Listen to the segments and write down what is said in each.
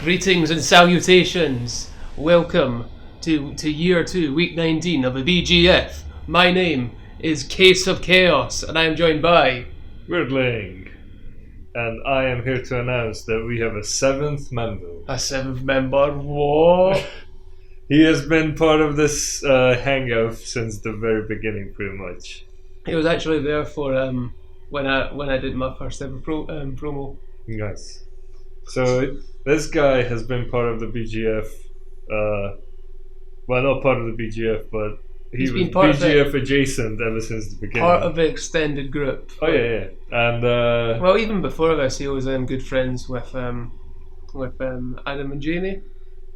Greetings and salutations. Welcome to year 2, week 19 of the BGF. My name is Case of Chaos, and I am joined by Weirdling. And I am here to announce that we have a 7th member. a 7th member. What? He has been part of this hangout since the very beginning, pretty much. He was actually there for when I did my first ever promo. Nice. So this guy has been part of the BGF. Well, not part of the BGF, but he's been part BGF of adjacent ever since the beginning. Part of the extended group. Oh yeah. And well, even before this, he was good friends with Adam and Jamie,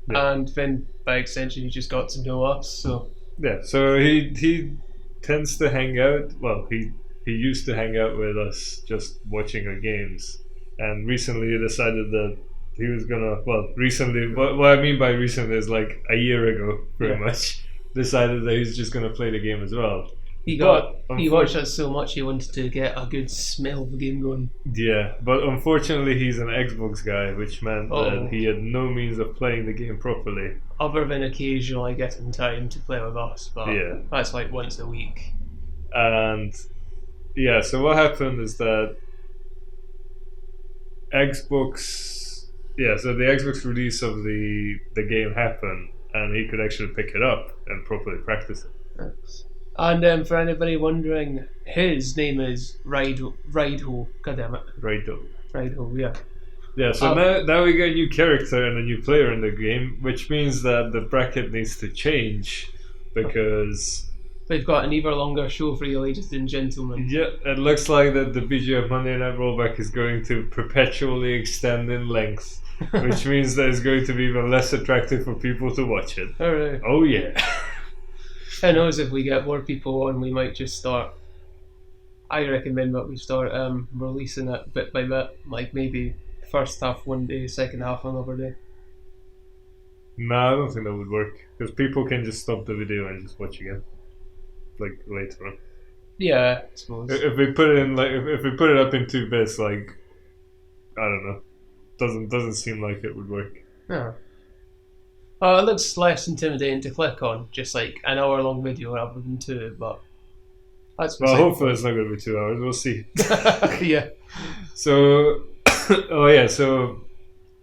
and then by extension, he just got to know us. So yeah, so he tends to hang out. Well, he used to hang out with us, just watching our games. And recently he decided that he was gonna, recently, what I mean by recently is like a year ago, pretty much, decided that he's just gonna play the game as well. He watched us so much he wanted to get a good smell of the game going. Yeah, but unfortunately he's an Xbox guy, which meant that he had no means of playing the game properly. Other than occasionally getting time to play with us, but that's like once a week. And yeah, so what happened is that so the Xbox release of the game happened, and he could actually pick it up and properly practice it. Yes. And for anybody wondering, his name is Rideho. Goddammit. Rideho, yeah. Yeah, so now we got a new character and a new player in the game, which means that the bracket needs to change, because we've got an even longer show for you, ladies and gentlemen. Yeah, it looks like that the BGF Monday Night Rollback is going to perpetually extend in length, which means that it's going to be even less attractive for people to watch it. Alright. Oh yeah. Who knows, if we get more people on, we might just start. I recommend that we start releasing it bit by bit, like maybe first half one day, second half another day. No, I don't think that would work, because people can just stop the video and just watch again. Like later on. Yeah, I suppose. If we put it in if we put it up in 2 bits, like, I don't know, doesn't seem like it would work. No. It looks less intimidating to click on, just like an hour-long video rather than 2. But that's hopefully it's not going to be 2 hours. We'll see. Yeah. So, so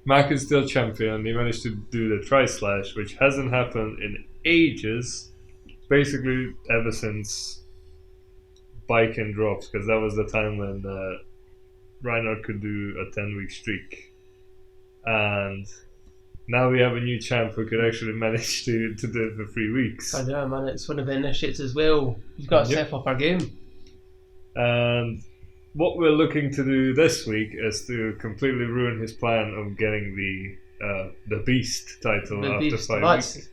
Mac is still champion. He managed to do the tri-slash, which hasn't happened in ages. Basically ever since Bike and Drops, because that was the time when Reinhardt could do a 10-week streak, and now we have a new champ who could actually manage to do it for 3 weeks. I know, man, it's one of the initiates as well. You've got to step up our game. And what we're looking to do this week is to completely ruin his plan of getting the Beast title after 5 weeks.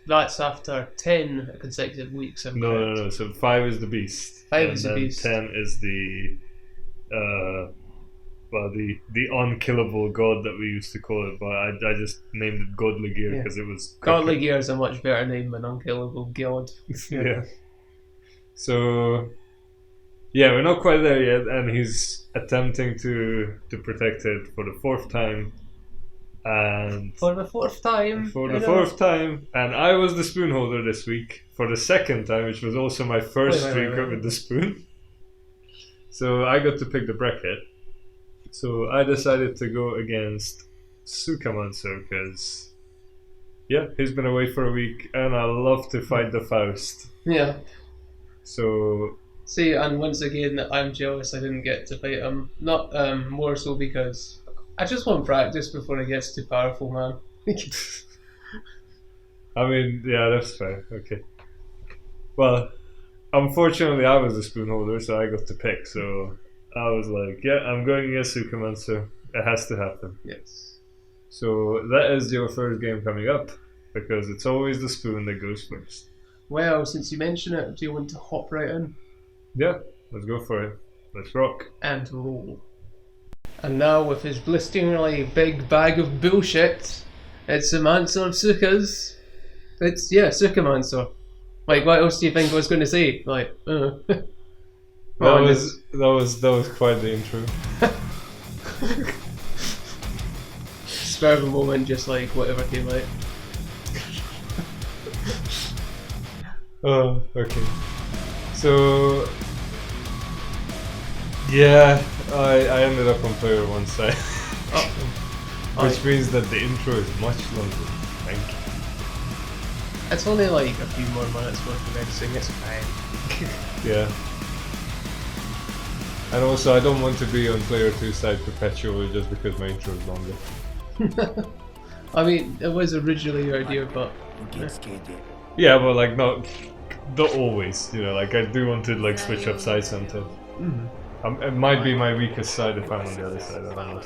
That's after 10 consecutive weeks. No. So 5 is the Beast. 5 is the Beast. 10 is the the unkillable god that we used to call it, but I just named it Godly Gear because it was Godly Gear is a much better name than unkillable god. Yeah. So we're not quite there yet, and he's attempting to protect it for the 4th time. And for the 4th time, and I was the spoon holder this week for the 2nd time, which was also my first streak with the spoon. So I got to pick the bracket. So I decided to go against Sukamancer because he's been away for a week, and I love to fight the Faust. Yeah. So see, and once again, I'm jealous I didn't get to fight him. Not more so because I just want practice before it gets too powerful, man. I mean, yeah, that's fair. Okay. Well, unfortunately, I was the spoon holder, so I got to pick. So I was like, I'm going against Sukamancer. It has to happen. Yes. So that is your first game coming up, because it's always the spoon that goes first. Well, since you mention it, do you want to hop right in? Yeah, let's go for it. Let's rock. And roll. And now, with his blisteringly big bag of bullshit, it's the Mancer of Sukas. It's, Sukamancer. Like, what else do you think I was going to say? Like, That was quite the intro. spur of the moment, just like whatever came out. Oh, okay. So yeah, I ended up on player one side, which means that the intro is much longer. Thank you. It's only like a few more minutes worth of editing, it's fine. Yeah. And also, I don't want to be on player 2 side perpetually just because my intro is longer. I mean, it was originally your idea, but Yeah, but like not always. You know, like I do want to like switch up sides sometimes. It might be my weakest side if I'm on the other side. I don't know.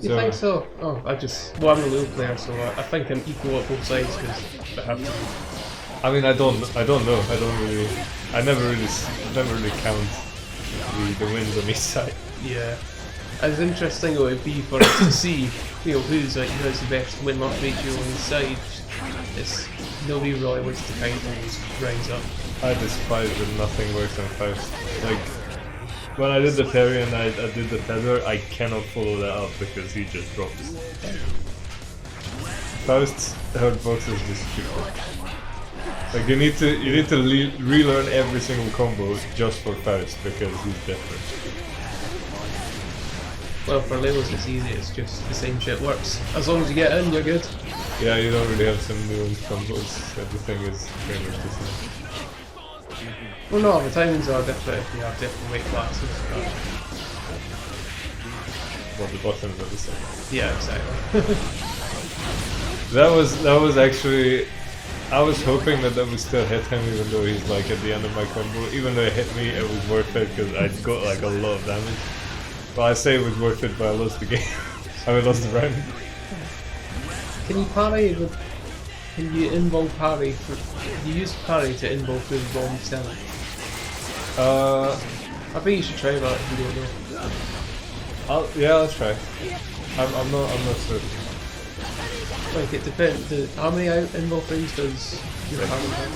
You think so? Oh, well, I'm a little player, so I think I'm equal at both sides because I have to. I mean, I don't know. I never really count the wins on each side. Yeah. As interesting it would be for us to see, you know, who has the best win-loss ratio on his side. Nobody really wants to kind of rise up. I despise when nothing works on Faust. Like, when I did the parry and I did the feather, I cannot follow that up because he just drops. Faust's hurtbox is just stupid. Like you need to relearn every single combo just for Faust because he's different. Well, for Leos it's easy, it's just the same shit works. As long as you get in, you're good. Yeah, you don't really have some nuanced combos, everything is pretty much the same. Well, no, the timings are different if you have different weight classes. Well, the buttons are the same. Yeah, exactly. That was actually... I was hoping that would still hit him even though he's like at the end of my combo. Even though it hit me, it was worth it because I got like a lot of damage. Well, I say it was worth it, but I lost the game. I lost the round. Can you parry with... Can you involve parry for... Can you use parry to involve with bomb stamina? I think you should try that if you don't know. Yeah, I'll try. I'm not certain. Like it depends. How many involved frames does your parry have?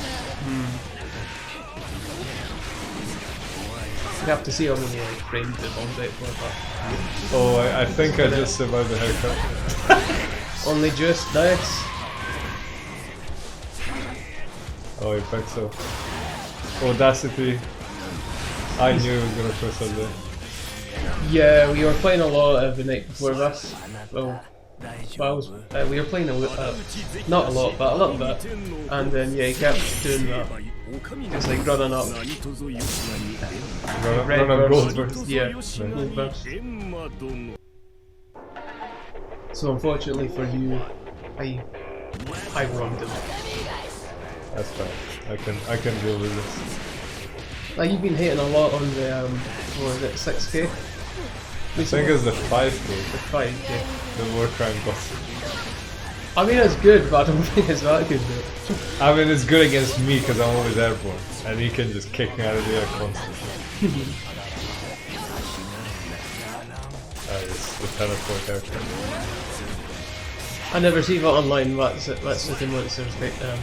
You have to see how many frames the bombs out for, but... Oh, I think I just survived the haircut. Only just, nice. Oh, I think so. Audacity. I knew it was gonna push on there. Yeah, we were playing a lot the night before this. Well, we were playing not a lot, but a little bit. And then yeah, he kept doing that. It's like running up. Run up gold burst. Yeah, gold burst. So unfortunately for you, I wronged him. That's fine. I can deal with this. Like you've been hating a lot on the what was it, 6K? I think it's the 5K. The 5K. The war crime boss. I mean it's good, but I don't think it's that good though. I mean it's good against me because I'm always airborne, and he can just kick me out of the air constantly. It's the teleport haircut. I never see that online. That's the Monster's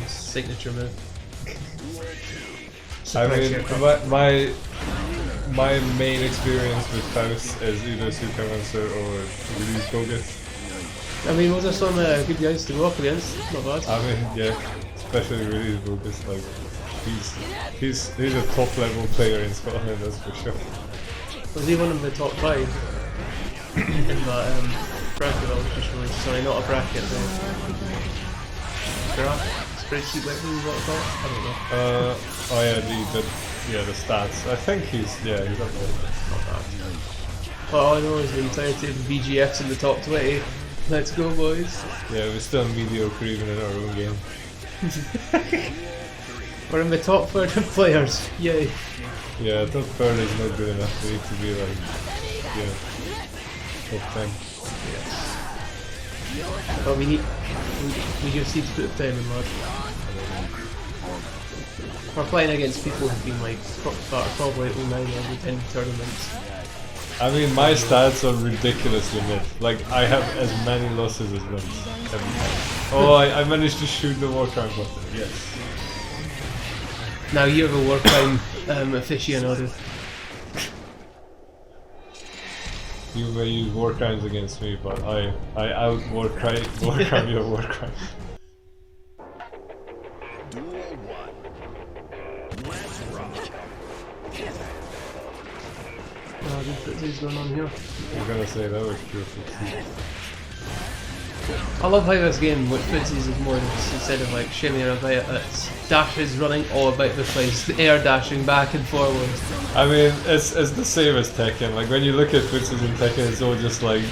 signature move. I mean, my main experience with Faust is either Super Monster or Release Bogus. I mean, was there some good guys to go up against? Not bad. I mean, yeah, especially Release Bogus. Like, he's a top level player in Scotland, that's for sure. Was he one of the top 5 in that bracket I was just released? Sorry, not a bracket, graph? Spreadsheet, what it's called? I don't know. Oh yeah, the stats. I think he's up there. Not bad. All I know is the entirety of the VGF's in the top 20. Let's go, boys. Yeah, we're still mediocre even in our own game. We're in the top third of players. Yay. Yeah, top third is not good enough. We need to be like, yeah, top 10. Yes. But we just need to put the time in, lad. We're playing against people who've been like probably 9 every 10 tournaments. I mean, my stats are ridiculously mid. Like, I have as many losses as wins every time. Oh, I managed to shoot the war crime button, yes. Now you're the war crime aficionado. You may use war crimes against me, but I out war crime your war crime. Duel 1. Let's rock. Good footsies going on here. I'm gonna say that was pure footsie. I love how this game, with footsies, is more just instead of like shimmying about, it's dashes running all about the place, the air dashing back and forward. I mean, it's the same as Tekken. Like when you look at footsies in Tekken, it's all just like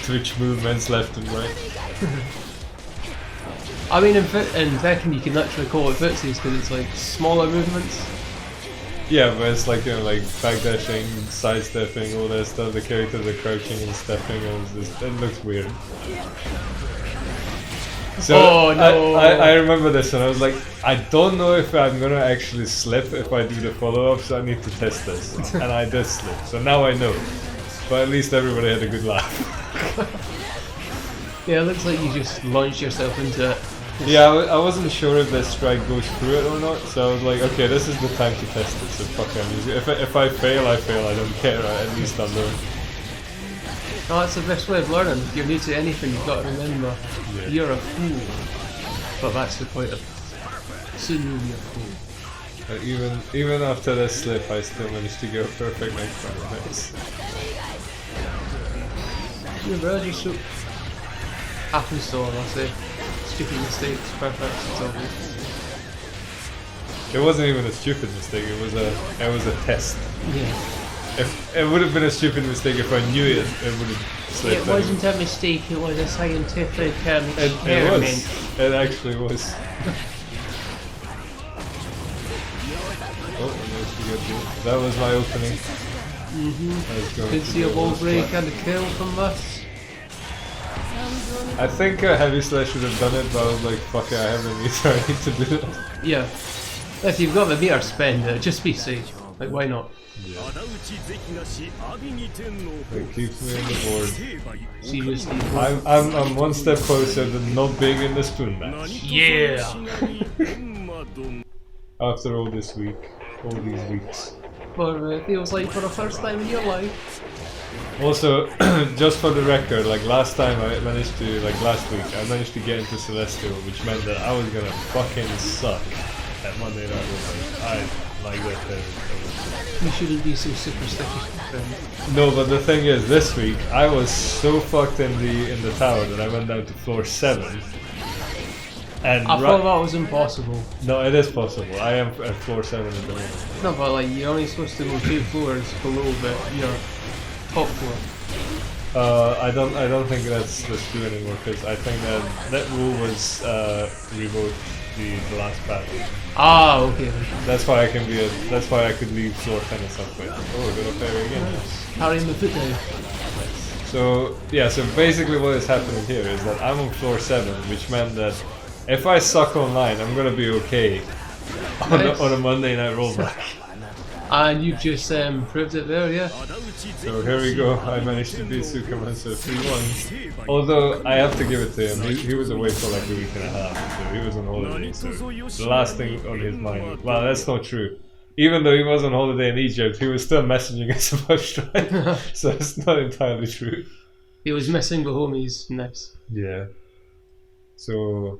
twitch movements left and right. I mean, in Tekken you can literally call it footsies because it's like smaller movements. Yeah, but it's like, you know, like backdashing, sidestepping, all that stuff. The characters are crouching and stepping, and it looks weird. So oh no! I remember this, and I was like, I don't know if I'm gonna actually slip if I do the follow-up, so I need to test this. And I did slip, so now I know. But at least everybody had a good laugh. Yeah, it looks like you just launched yourself into it. Yeah, I wasn't sure if that strike goes through it or not, so I was like, okay, this is the time to test it, so fuck it, I'm using it. If I fail, I fail, I don't care, at least I'll learn. Oh, that's the best way of learning. If you're new to anything, you've got to remember, you're a fool. But that's the point of soon you'll be a fool. Even after this slip, I still managed to go perfect next time. Nice. Your brother just so happens to all of us, eh? Stupid mistakes, perfect, it's obvious. It wasn't even a stupid mistake, it was a test. Yeah. If it would have been a stupid mistake if I knew it would have slipped. It wasn't a mistake, it was a scientific experiment. It was. It actually was. Oh, I managed to get through. That was my opening. Could see a wall break and a kill from this. I think Heavy Slash should have done it, but I was like, fuck it, I have a meter, I need to do it. Yeah. If you've got the meter, spend it, just be safe. Like, why not? Yeah. It keeps me on the board. Seriously. I'm one step closer than not being in the spoon match. Yeah! After all this week, all these weeks. But it feels like for the first time in your life. Also, just for the record, like last time I managed to, like last week, I managed to get into Celestial, which meant that I was gonna fucking suck at Monday Night Rollback. I like that thing. You shouldn't be so superstitious, my friend. No, but the thing is, this week I was so fucked in the tower that I went down to floor 7. And I thought that was impossible. No, it is possible. I am at floor 7 at the moment. No, but like, you're only supposed to go 2 floors below, but you're top floor. I don't think that's true anymore, because I think that rule was revoked the last patch. Ah, okay. That's why I can be that's why I could leave floor 10 at some point. Oh, we're gonna parry again. Carrying the foot down. So yeah, so basically what is happening here is that I'm on floor 7, which meant that if I suck online, I'm gonna be okay on a Monday Night Rollback. And you've just proved it there, yeah? So here we go, I managed to beat Sukamansa 3-1. Although, I have to give it to him, he was away for like a week and a half, so he was on holiday, so the last thing on his mind... Well, that's not true. Even though he was on holiday in Egypt, he was still messaging us about Strike, so it's not entirely true. He was missing the homies, nice. Yeah. So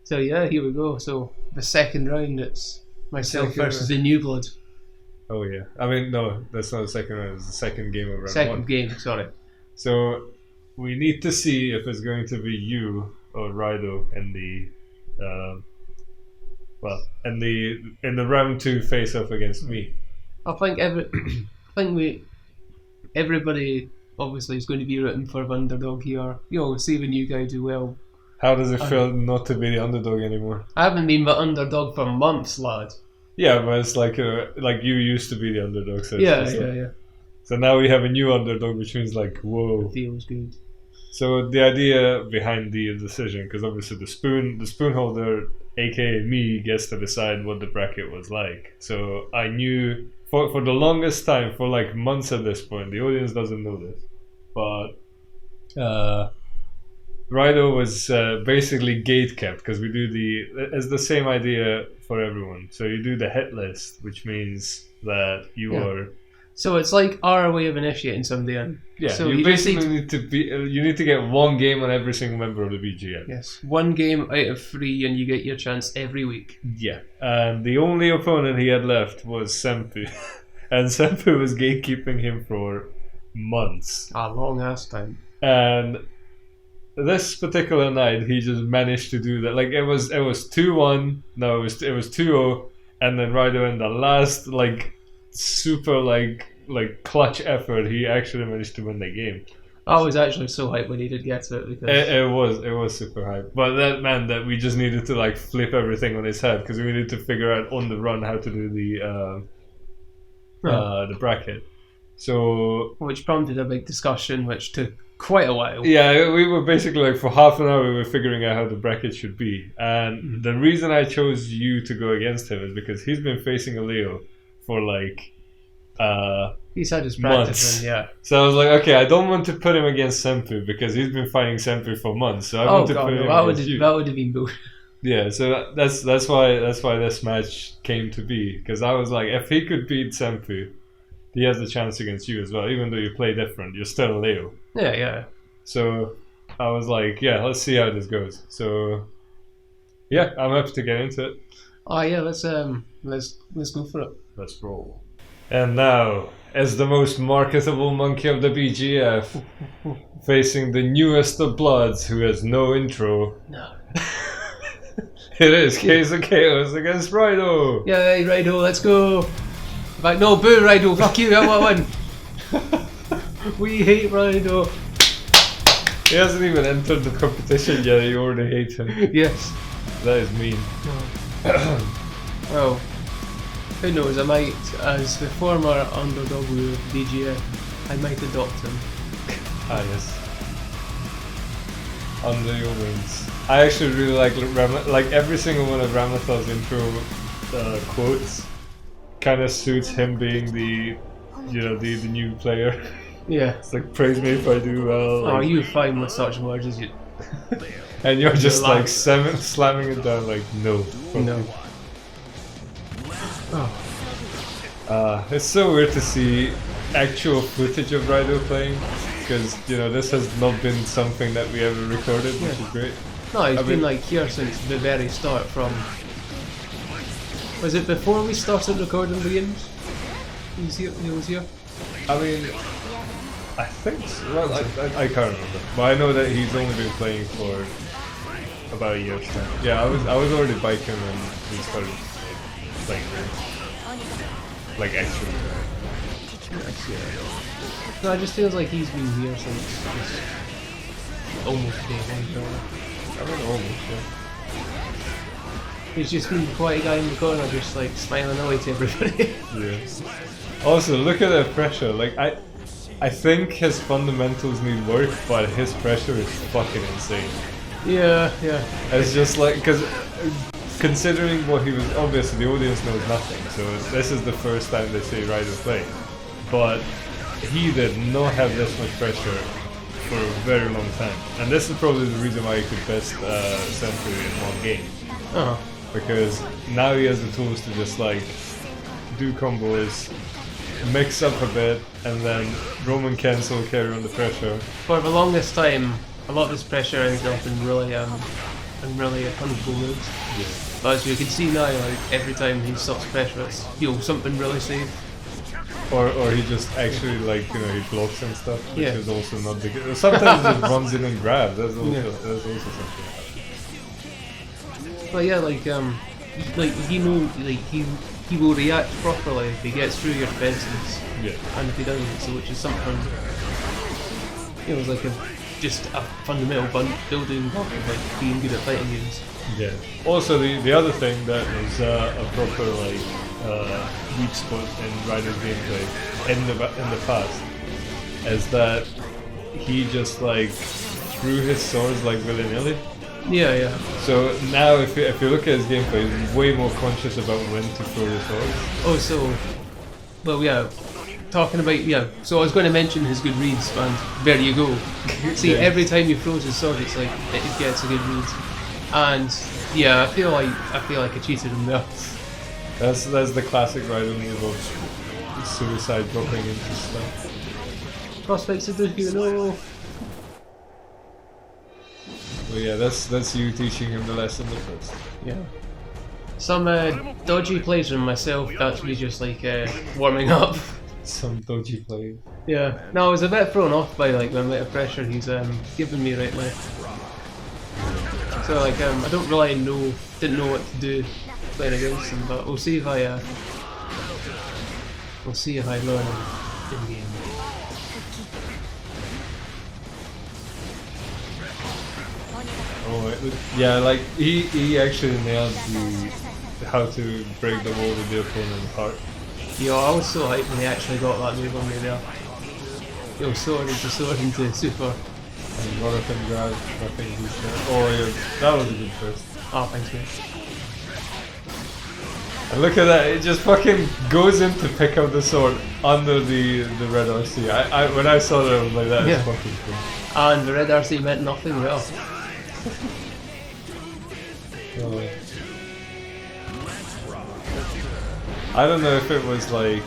yeah, here we go, so the second round, it's myself versus the New Blood. Oh yeah, I mean no, that's not the second round. It's the second game of round 1. Second game, sorry. So we need to see if it's going to be you or Raido in the, in the round 2 face-off against me. I think everybody obviously is going to be rooting for the underdog here. You know, see the new guy do well. How does it feel not to be the underdog anymore? I haven't been the underdog for months, lad. Yeah, but it's like you used to be the underdog. So yeah. So now we have a new underdog, which means like, whoa. It feels good. So the idea behind the decision, because obviously the spoon holder, aka me, gets to decide what the bracket was like. So I knew for the longest time, for like months at this point, the audience doesn't know this, but Raido was basically gate kept, because we do it's the same idea for everyone. So you do the hit list, which means that you are So it's like our way of initiating somebody in. Yeah, So you just basically you need to get one game on every single member of the BGM. Yes, one game out of 3, and you get your chance every week. Yeah, and the only opponent he had left was Senpu, and Senpu was gatekeeping him for months. A long ass time. And this particular night, he just managed to do that. Like it was 2-1. No, it was 2-0, and then right in the last super clutch effort, he actually managed to win the game. I was actually so hyped when he did get it because it was super hype. But that meant that we just needed to flip everything on his head because we needed to figure out on the run how to do the bracket. So which prompted a big discussion, which took quite a while. Yeah, we were basically for half an hour we were figuring out how the bracket should be. And the reason I chose you to go against him is because he's been facing a Leo for he's had his months. practice in, yeah. So I was like, okay, I don't want to put him against Senpu because he's been fighting Senpu for months. So I want to put him against you. That would have been bullshit. Yeah, so that's why this match came to be, because I was like, if he could beat Senpu, he has a chance against you as well. Even though you play different, you're still Leo. Yeah. So I was like, yeah, let's see how this goes. So yeah, I'm happy to get into it. Oh yeah, let's go for it. Let's roll. And now, as the most marketable monkey of the BGF, facing the newest of Bloods, who has no intro. No. It is Case of Chaos against Rido. Yeah, Rido, let's go. Like, no, boo, Rido, fuck you, I want one. We hate Rido. He hasn't even entered the competition yet, you already hate him. Yes. That is mean. Well, who knows, I might, as the former underdog of DGF, I might adopt him. Ah, yes. Under your wings. I actually really like every single one of Ramathar's intro quotes kind of suits him being the new player. Yeah. It's like, praise me if I do well. Oh, you fine with such words as you... And you're just slamming it down like, no. No. Oh. It's so weird to see actual footage of Rido playing, because this has not been something that we ever recorded, which is great. No, he's been here since the very start. From, was it before we started recording the games? He was here. I mean, I think so. Well, I can't remember, but I know that he's only been playing for about a year's time. Yeah, I was already biking when we started playing actually. No, it just feels like he's been here since almost day one. I mean, almost, yeah. He's just been the quiet guy in the corner, just smiling away to everybody. Yeah. Also, look at that pressure. I think his fundamentals need work, but his pressure is fucking insane. Yeah. It's just because considering what he was, obviously the audience knows nothing, so this is the first time they see Rido play. But he did not have this much pressure for a very long time, and this is probably the reason why he could best Senpu in one game. Uh-huh. Because now he has the tools to just do combos, mix up a bit, and then Roman cancel, carry on the pressure. For the longest time, a lot of his pressure ended up in really punishable moves. Yeah. But as you can see now, every time he stops pressure, it's something really safe. Or he just actually he blocks and stuff, which Yeah. is also not the good. Sometimes he just runs in and grabs. That's also something. But yeah, he knows, he will react properly if he gets through your defenses. Yeah. And if he doesn't, so which is something, it was just a fundamental building block of being good at fighting games. Yeah. Also, the other thing that is a proper weak spot in Rider's gameplay in the past is that he just threw his swords willy nilly. Yeah. So now, if you look at his gameplay, he's way more conscious about when to throw the swords. Oh, talking about, so I was going to mention his good reads, and there you go. See, Yeah. every time he throws his sword, it's it gets a good read. And yeah, I feel like I cheated him there. That's the classic Rider move of suicide dropping into stuff. Prospects of Dooku, no! Well, yeah, that's you teaching him the lesson the first. Yeah. Some dodgy plays from myself, that's me just like warming up. Some dodgy play. Yeah. No, I was a bit thrown off by like the amount of pressure he's given me right now. So like I don't really didn't know what to do playing against him, but we'll see if I learn in game. Oh, yeah, like he actually nailed how to break the wall with the opponent apart. Yo, I was so hyped when he actually got that move on me there. Yo, sword into super. And Jonathan grabbed, I think he's there. Oh yeah, that was a good first. Oh, thanks mate. And look at that, it just fucking goes in to pick up the sword under the red RC. When I saw that, I was like, that is fucking cool. And the red RC meant nothing well. Oh. I don't know if it was like,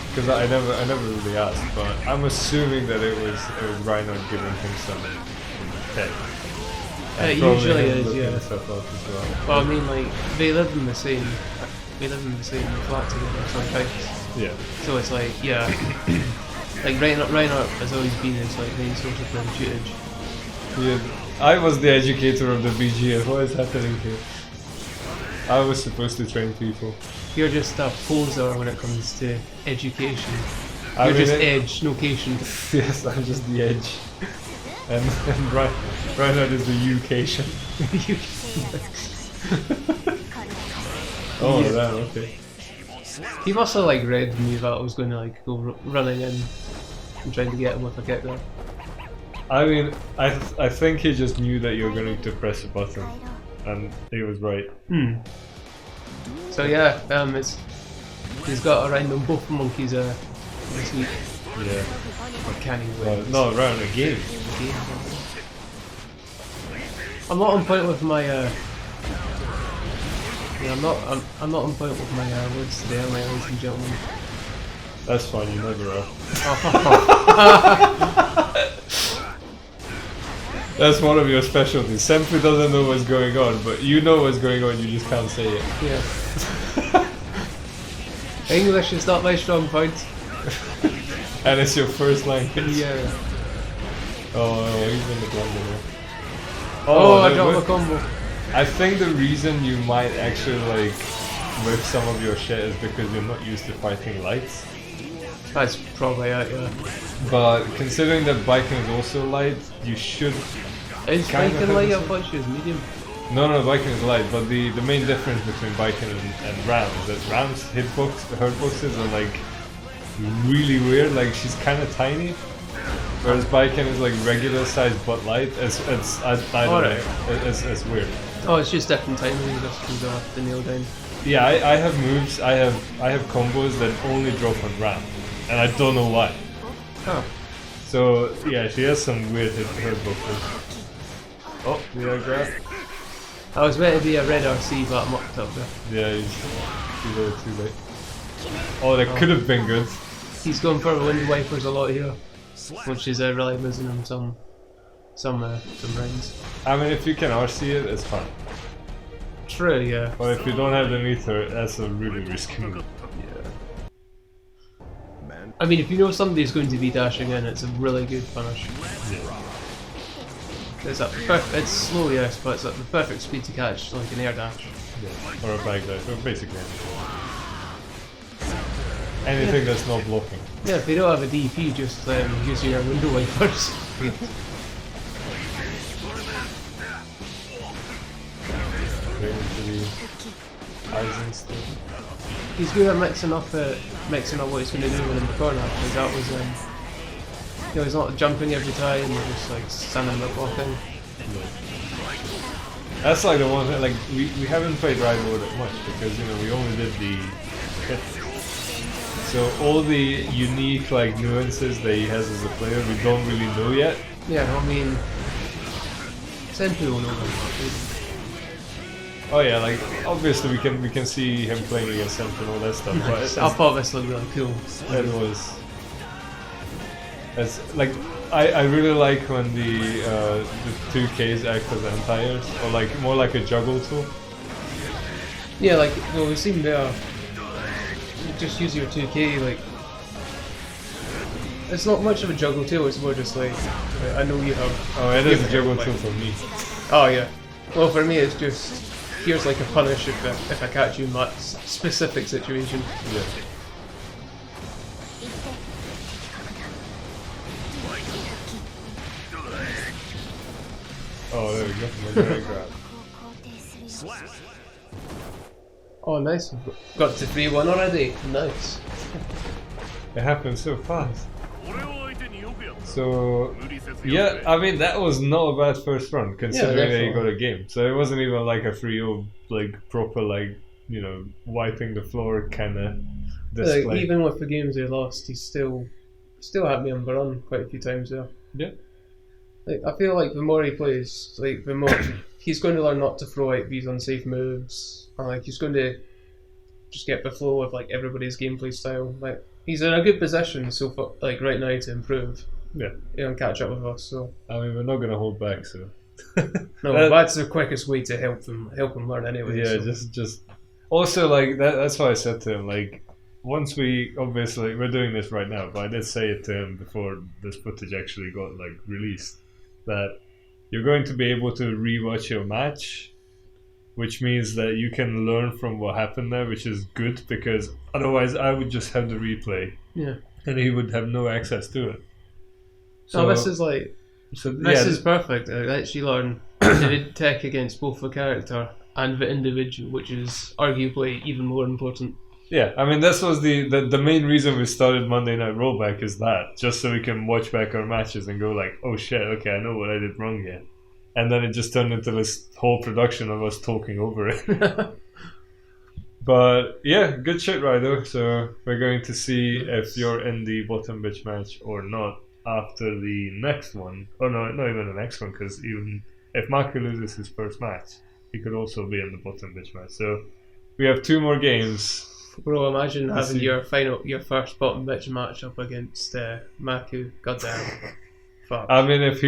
because I never really asked, but I'm assuming that it was Rhino giving him some tech. It usually is, yeah. Stuff up as well. Well, I mean, like they live in the same flat together sometimes. Yeah. So it's like, yeah, like Rhino has always been his like main source of tutelage. Yeah. I was the educator of the BGF. What is happening here? I was supposed to train people. You're just a poser when it comes to education. You're just edge, no cation. Yes, I'm just the edge. And Reinhard is the U-cation. Oh, yeah. Right, okay. He must have like read me that I was going to like go running in and trying to get him with a kick there. I mean, I think he just knew that you were going to press a button, and he was right. So yeah, he's got a random buff monkeys this week. Yeah. Or can he win? No, around the game. I'm not on point with my I'm not on point with my words today, am I, ladies and gentlemen? That's fine, you never are. That's one of your specialties. Senpai doesn't know what's going on, but you know what's going on, you just can't say it. Yeah. English is not my strong point. And it's your first language. Yeah. Oh, he's in the blunder. Oh, I dropped a combo. I think the reason you might actually like whip some of your shit is because you're not used to fighting lights. That's probably it, yeah. But considering that biking is also light, you should. Is biking light? I thought she was medium. No, biking is light, but the main difference between biking and Ram is that Ram's hurtboxes are like really weird, like she's kind of tiny, whereas biking is like regular size but light. I don't know, it's weird. Oh, it's just different timing just to nail down. Yeah, I have moves, I have combos that only drop on Ram, and I don't know why. Oh. So yeah, she has some weird hurtboxes. Oh, did I grab? I was meant to be a red RC, but I'm up there. Yeah, he's too late. Oh, that could have been good. He's going for the wind wipers a lot here, which is really losing him some rounds. I mean, if you can RC it, it's fine. True, yeah. But if you don't have the meter, that's a really risky move. Yeah. I mean, if you know somebody's going to be dashing in, it's a really good punish. Yeah. It's slow, yes, but it's at the perfect speed to catch, like an air dash. Yeah. Or a back dash, or basically anything that's not blocking. Yeah, if you don't have a DP, just use your window wipers. He's good at mixing up what he's going to do in the corner, because that was he's not jumping every time, he's just like standing there blocking. Yeah. That's like the one thing, like we haven't played Rival that much because we only did the hit. So all the unique like nuances that he has as a player we don't really know yet. Yeah, I mean Senpai will know them. Oh yeah, like obviously we can see him playing against Simp and all that stuff, but I thought this looked really cool. it was. It's like I really like when the 2Ks act as anti-airs, or like more like a juggle tool. Yeah, like, well, we've seen there. Just use your 2K, like. It's not much of a juggle tool, it's more just like, I know you have. Oh, it is a juggle tool for me. Oh, yeah. Well, for me, it's just. Here's like a punish if I catch you in that specific situation. Yeah. Oh, there we go. Legendary grab. Slap. Oh, nice. Got to 3-1 already. Nice. It happened so fast. So, yeah, I mean, that was not a bad first run, considering that you got a game. So it wasn't even like a 3-0, like, proper, like, you know, wiping the floor kind of display. Like, even with the games they lost, he's still had me on the run quite a few times there. Yeah. Like, I feel like the more he plays, like, the more he's going to learn not to throw out these unsafe moves, and like he's going to just get the flow of like everybody's gameplay style. Like, he's in a good position so far, like right now, to improve. Yeah. And catch up with us. So I mean, we're not going to hold back, so. no, that's the quickest way to help him learn anyway. Yeah, so. just. Also, like that's why I said to him, like, once we're doing this right now, but I did say it to him before this footage actually got like released, that you're going to be able to rewatch your match, which means that you can learn from what happened there, which is good, because otherwise I would just have the replay. Yeah. And he would have no access to it. So this is like this is perfect. I actually learn the tech against both the character and the individual, which is arguably even more important. Yeah, I mean, this was the main reason we started Monday Night Rollback, is that, just so we can watch back our matches and go like, oh shit, okay, I know what I did wrong here. And then it just turned into this whole production of us talking over it. But yeah, good shit, Rydo. So we're going to see if you're in the bottom bitch match or not after the next one. Oh no, not even the next one, because even if Marco loses his first match, he could also be in the bottom bitch match. So we have 2 more games. Bro, imagine having your first bottom bitch match up against Maku. Goddamn. Fuck. I mean, if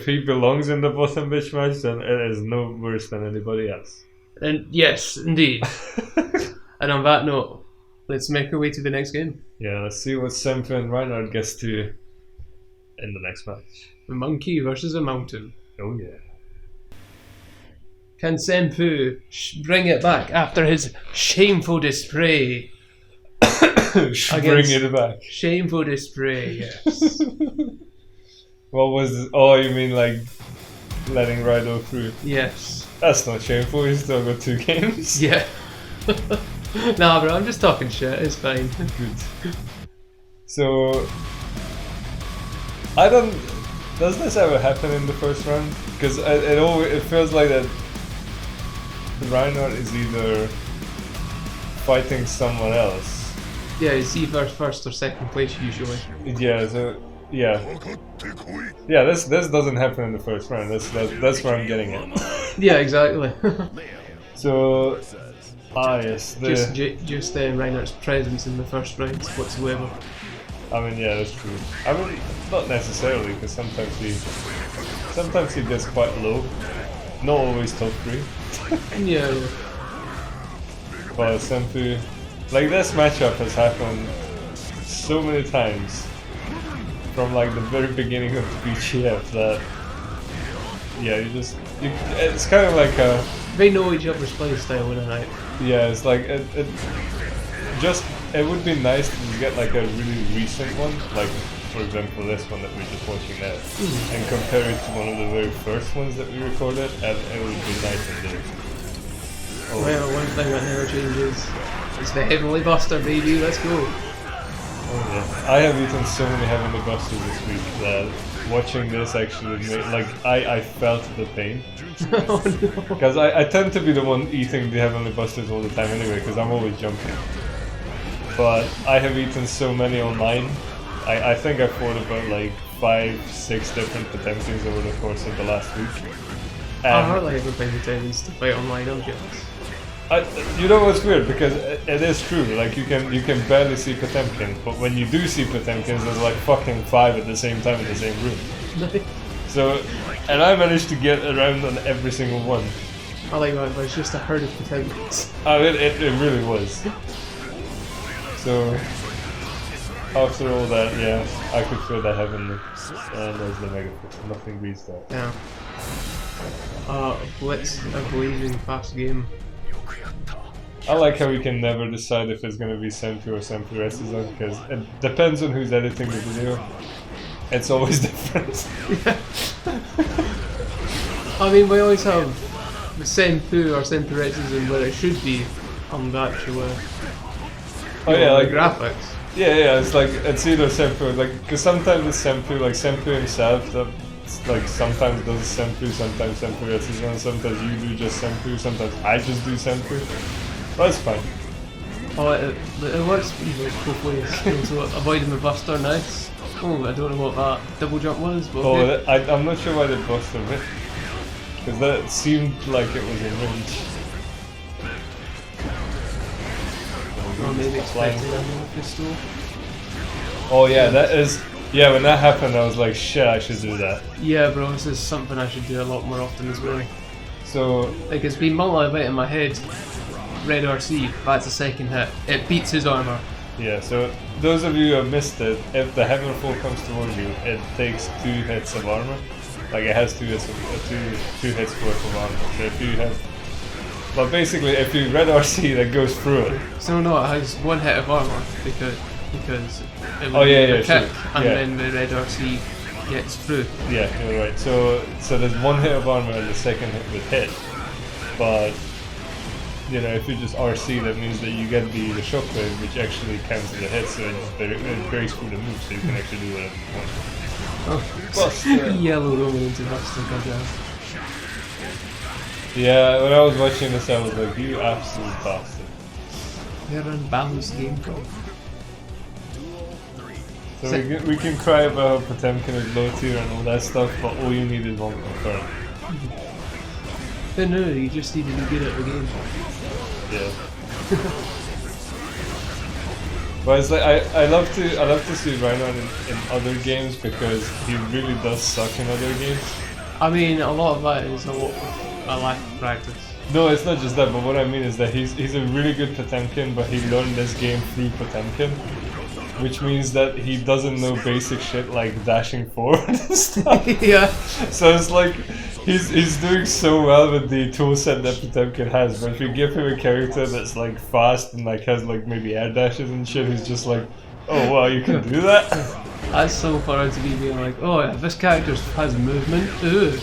he belongs in the bottom bitch match, then it is no worse than anybody else. And yes, indeed. And on that note, let's make our way to the next game. Yeah, let's see what Semper and Reinhardt gets to in the next match. The monkey versus a mountain. Oh yeah. Can Senpu bring it back after his shameful display? Bring it back. Shameful display, yes. What was it? Oh, you mean like letting Rydo through? Yes. That's not shameful, he's still got 2 games. Yeah. Nah, bro, I'm just talking shit, it's fine. Good. So, does this ever happen in the first round? Because it feels like that Reinhardt is either fighting someone else. Yeah, it's either first or second place usually. Yeah, so yeah. Yeah, this doesn't happen in the first round. That's where I'm getting at. Yeah, exactly. So yes, just Reinhardt's presence in the first round whatsoever. I mean, yeah, that's true. I mean, not necessarily, because sometimes he gets quite low. Not always top 3. Yeah. But Senpu, like, this matchup has happened so many times from like the very beginning of the BGF that, yeah, it's kind of like a. They know each other's play style in a night. Yeah, it's like it would be nice to get like a really recent one, like for example this one that we're just watching now, and compare it to one of the very first ones that we recorded, and it would be nice and good. Well, one thing that never changes is the Heavenly Buster, baby, let's go. Oh yeah, I have eaten so many Heavenly Busters this week that watching this actually made, like, I felt the pain. Oh no. Because I tend to be the one eating the Heavenly Busters all the time anyway, because I'm always jumping. But I have eaten so many online. I think I fought about like 5-6 different Potemkins over the course of the last week. I hardly ever find the time to fight online. I'm jealous. You know what's weird? Because it is true. Like you can barely see Potemkin, but when you do see Potemkins, there's like fucking 5 at the same time in the same room. So, and I managed to get around on every single one. I like that, but it's just a herd of Potemkins. Oh, it really was. So, after all that, yeah, I could feel the heavenly. And there's the mega. Nothing beats that. Yeah. Blitz, a blazing fast game. I like how we can never decide if it's going to be Senpu or Senpu Retsuzen, because it depends on who's editing the video. It's always different. I mean, we always have the Senpu or Senpu Retsuzen where it should be on the actual like graphics. Yeah, it's like it's either Senpu, like because sometimes it's Senpu, like Senpu himself, like sometimes does Senpu, sometimes Senpu Retsuzen, sometimes you do just Senpu, sometimes I just do Senpu. That's fine. Oh, it works both ways. So avoiding the buster, nice. Oh, I don't know what that double jump was, but okay. I'm not sure why they busted it, because that seemed like it was in range. Or maybe expecting a pistol. Oh yeah, that is. Yeah, when that happened, I was like, shit, I should do that. Yeah, bro, this is something I should do a lot more often as well. So, like, it's been multi-bit in my head. Red RC, that's a second hit. It beats his armor. Yeah, so those of you who have missed it, if the Heavenfall comes towards you, it takes 2 hits of armor. Like it has 2 hits worth of armor. So if you have, well, basically, if you Red RC, that goes through it. So no, it has 1 hit of armor because it would kick, sure. And then the Red RC gets through. Yeah, you're right. So there's 1 hit of armor and the second hit with hit, but you know, if you just RC, that means that you get the shockwave, which actually counts as a hit, so it breaks through the move, so you can actually do whatever you want. Oh, Buster. Yellow rolling into Buster, goddamn. Yeah, when I was watching this, I was like, you absolute bastard. They're unbalanced game code. So we can cry about how Potemkin is low tier and all that stuff, but all you need is 1 confirm. But no, you just need to be good at the game. Yeah. But it's like I love to see Rhino in other games because he really does suck in other games. I mean, a lot of that is a lack of practice. No, it's not just that, but what I mean is that he's a really good Potemkin, but he learned this game through Potemkin, which means that he doesn't know basic shit like dashing forward and stuff. Yeah. So it's like he's doing so well with the toolset that Potemkin has, but if you give him a character that's like fast and like has like maybe air dashes and shit, he's just like, oh wow, you can do that? That's so far out to me being like, oh yeah, this character has movement. Ooh.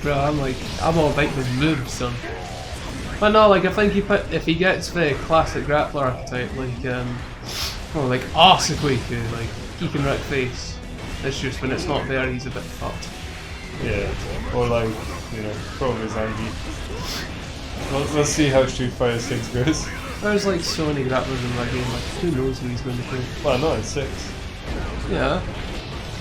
Bro, I'm all about the moves, son. But no, like I think if he gets the classic grappler archetype, like Arsequake, like he can wreck face. It's just when it's not there, he's a bit fucked. Yeah, or like, you know, probably Zangief. We'll see how Street Fighter 6 goes. There's like so many grapplers in that game, like who knows who he's going to play. Well, no, it's 6. Yeah.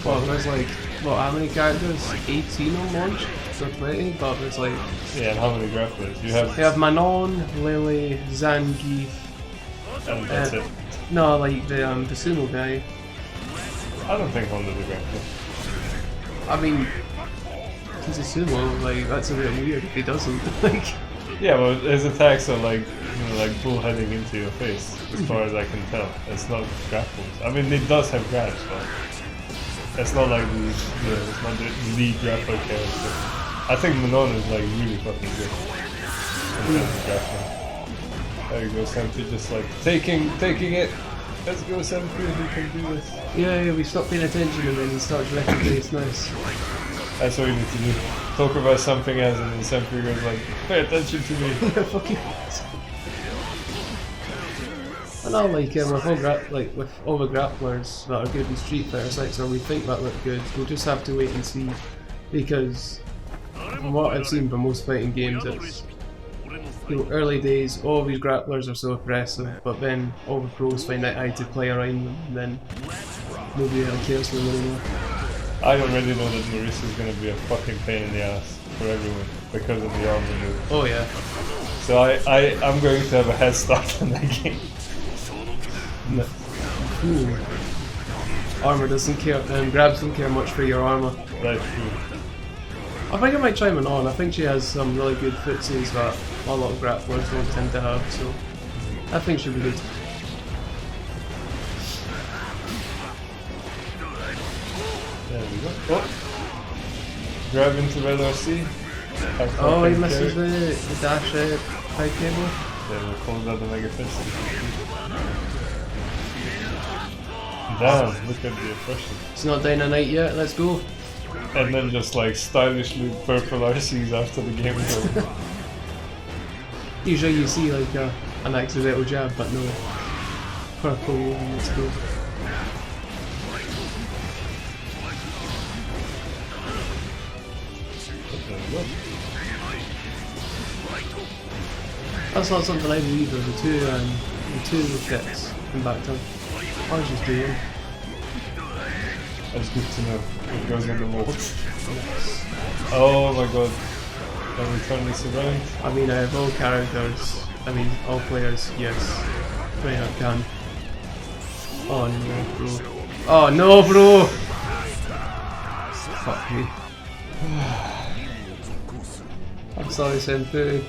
Well, there's like, how many characters? 18 on launch? Or 20? But there's like... Yeah, and how many grapplers? You have Manon, Lily, Zangief... And that's it. No, like the sumo guy. I don't think Honda's a grappler. I mean... He's a sumo, like, that's a bit weird if he doesn't. Like... Yeah, well, his attacks are like, you know, like bullheading into your face, as far as I can tell. It's not grapples. I mean, it does have grabs, but it's not like it's not the lead grappler character. I think Manon is like really fucking good in terms of grappling. There you go, Senpu, just like taking it. Let's go, Senpu, you can do this. Yeah, we stop paying attention and then he starts wrecking face, nice. That's what you need to do. Talk about something else and then Senpu goes like, pay attention to me. Yeah, fuck you. I know, with all the grapplers that are good in Street Fighter 6, or we think that look good, we'll just have to wait and see. Because from what I've seen from most fighting games, it's early days, all these grapplers are so oppressive, but then all the pros find out how to play around them, and then nobody really cares for them anymore. I already know that Maurice is going to be a fucking pain in the ass. for everyone because of the armor move. Oh yeah. So I'm going to have a head start in that game. Ooh. Armor doesn't care, grabs don't care much for your armor. That's true. I think I might try Manon. I think she has some really good footsies that a lot of grapplers don't tend to have, so I think she'll be good. There we go. Oh! Grab into red RC. Oh, he misses the dash high cable. Yeah, we'll call that the Mega Fist. Damn, look at the oppression. It's not Dynamite yet, let's go. And then just like stylishly purple RCs after the game is over. Usually you see like an accidental jab, but no. Purple one, let's go. There we go. That's not something I believe of, the two kicks in back turn. I was just doing. That's good to know. It goes in the mold. Oh my god. Can we turn this around? I mean, I have all characters, all players, yes. Trainer can. Oh no, bro. Oh no, bro! Fuck me. I'm sorry, Senpai.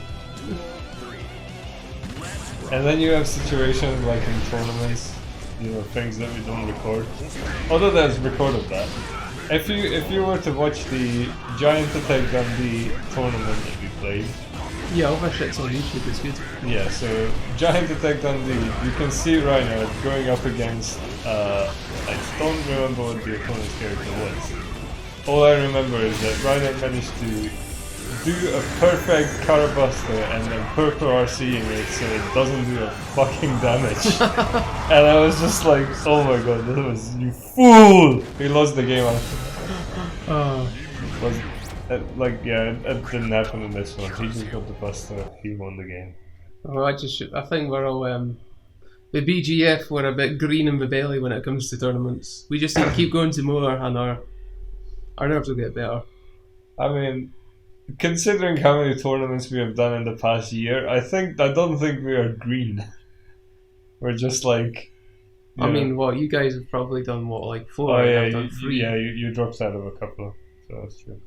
And then you have situations like in tournaments, you know, things that we don't record. Although there's recorded that. If you were to watch the Giant Attack Dundee tournament that we played. Yeah, all my shit's on YouTube, it's good. Yeah, so Giant Attack Dundee, you can see right now it's going up against I don't remember what the opponent's character was. All I remember is that Reinhardt managed to do a perfect Carabuster and then purple RCing it so it doesn't do a fucking damage. And I was just like, oh my god, that was, you fool! He lost the game after. Oh. It didn't happen in this one. He just got the Buster, he won the game. Oh, I think we're all, the BGF were a bit green in the belly when it comes to tournaments. We just need to keep going to more and our nerves will get better. I mean, considering how many tournaments we have done in the past year, I don't think we are green. We're just like... I mean, what, you guys have probably done, what, like 4? Oh yeah, I've done 3. you dropped out of a couple, so that's true.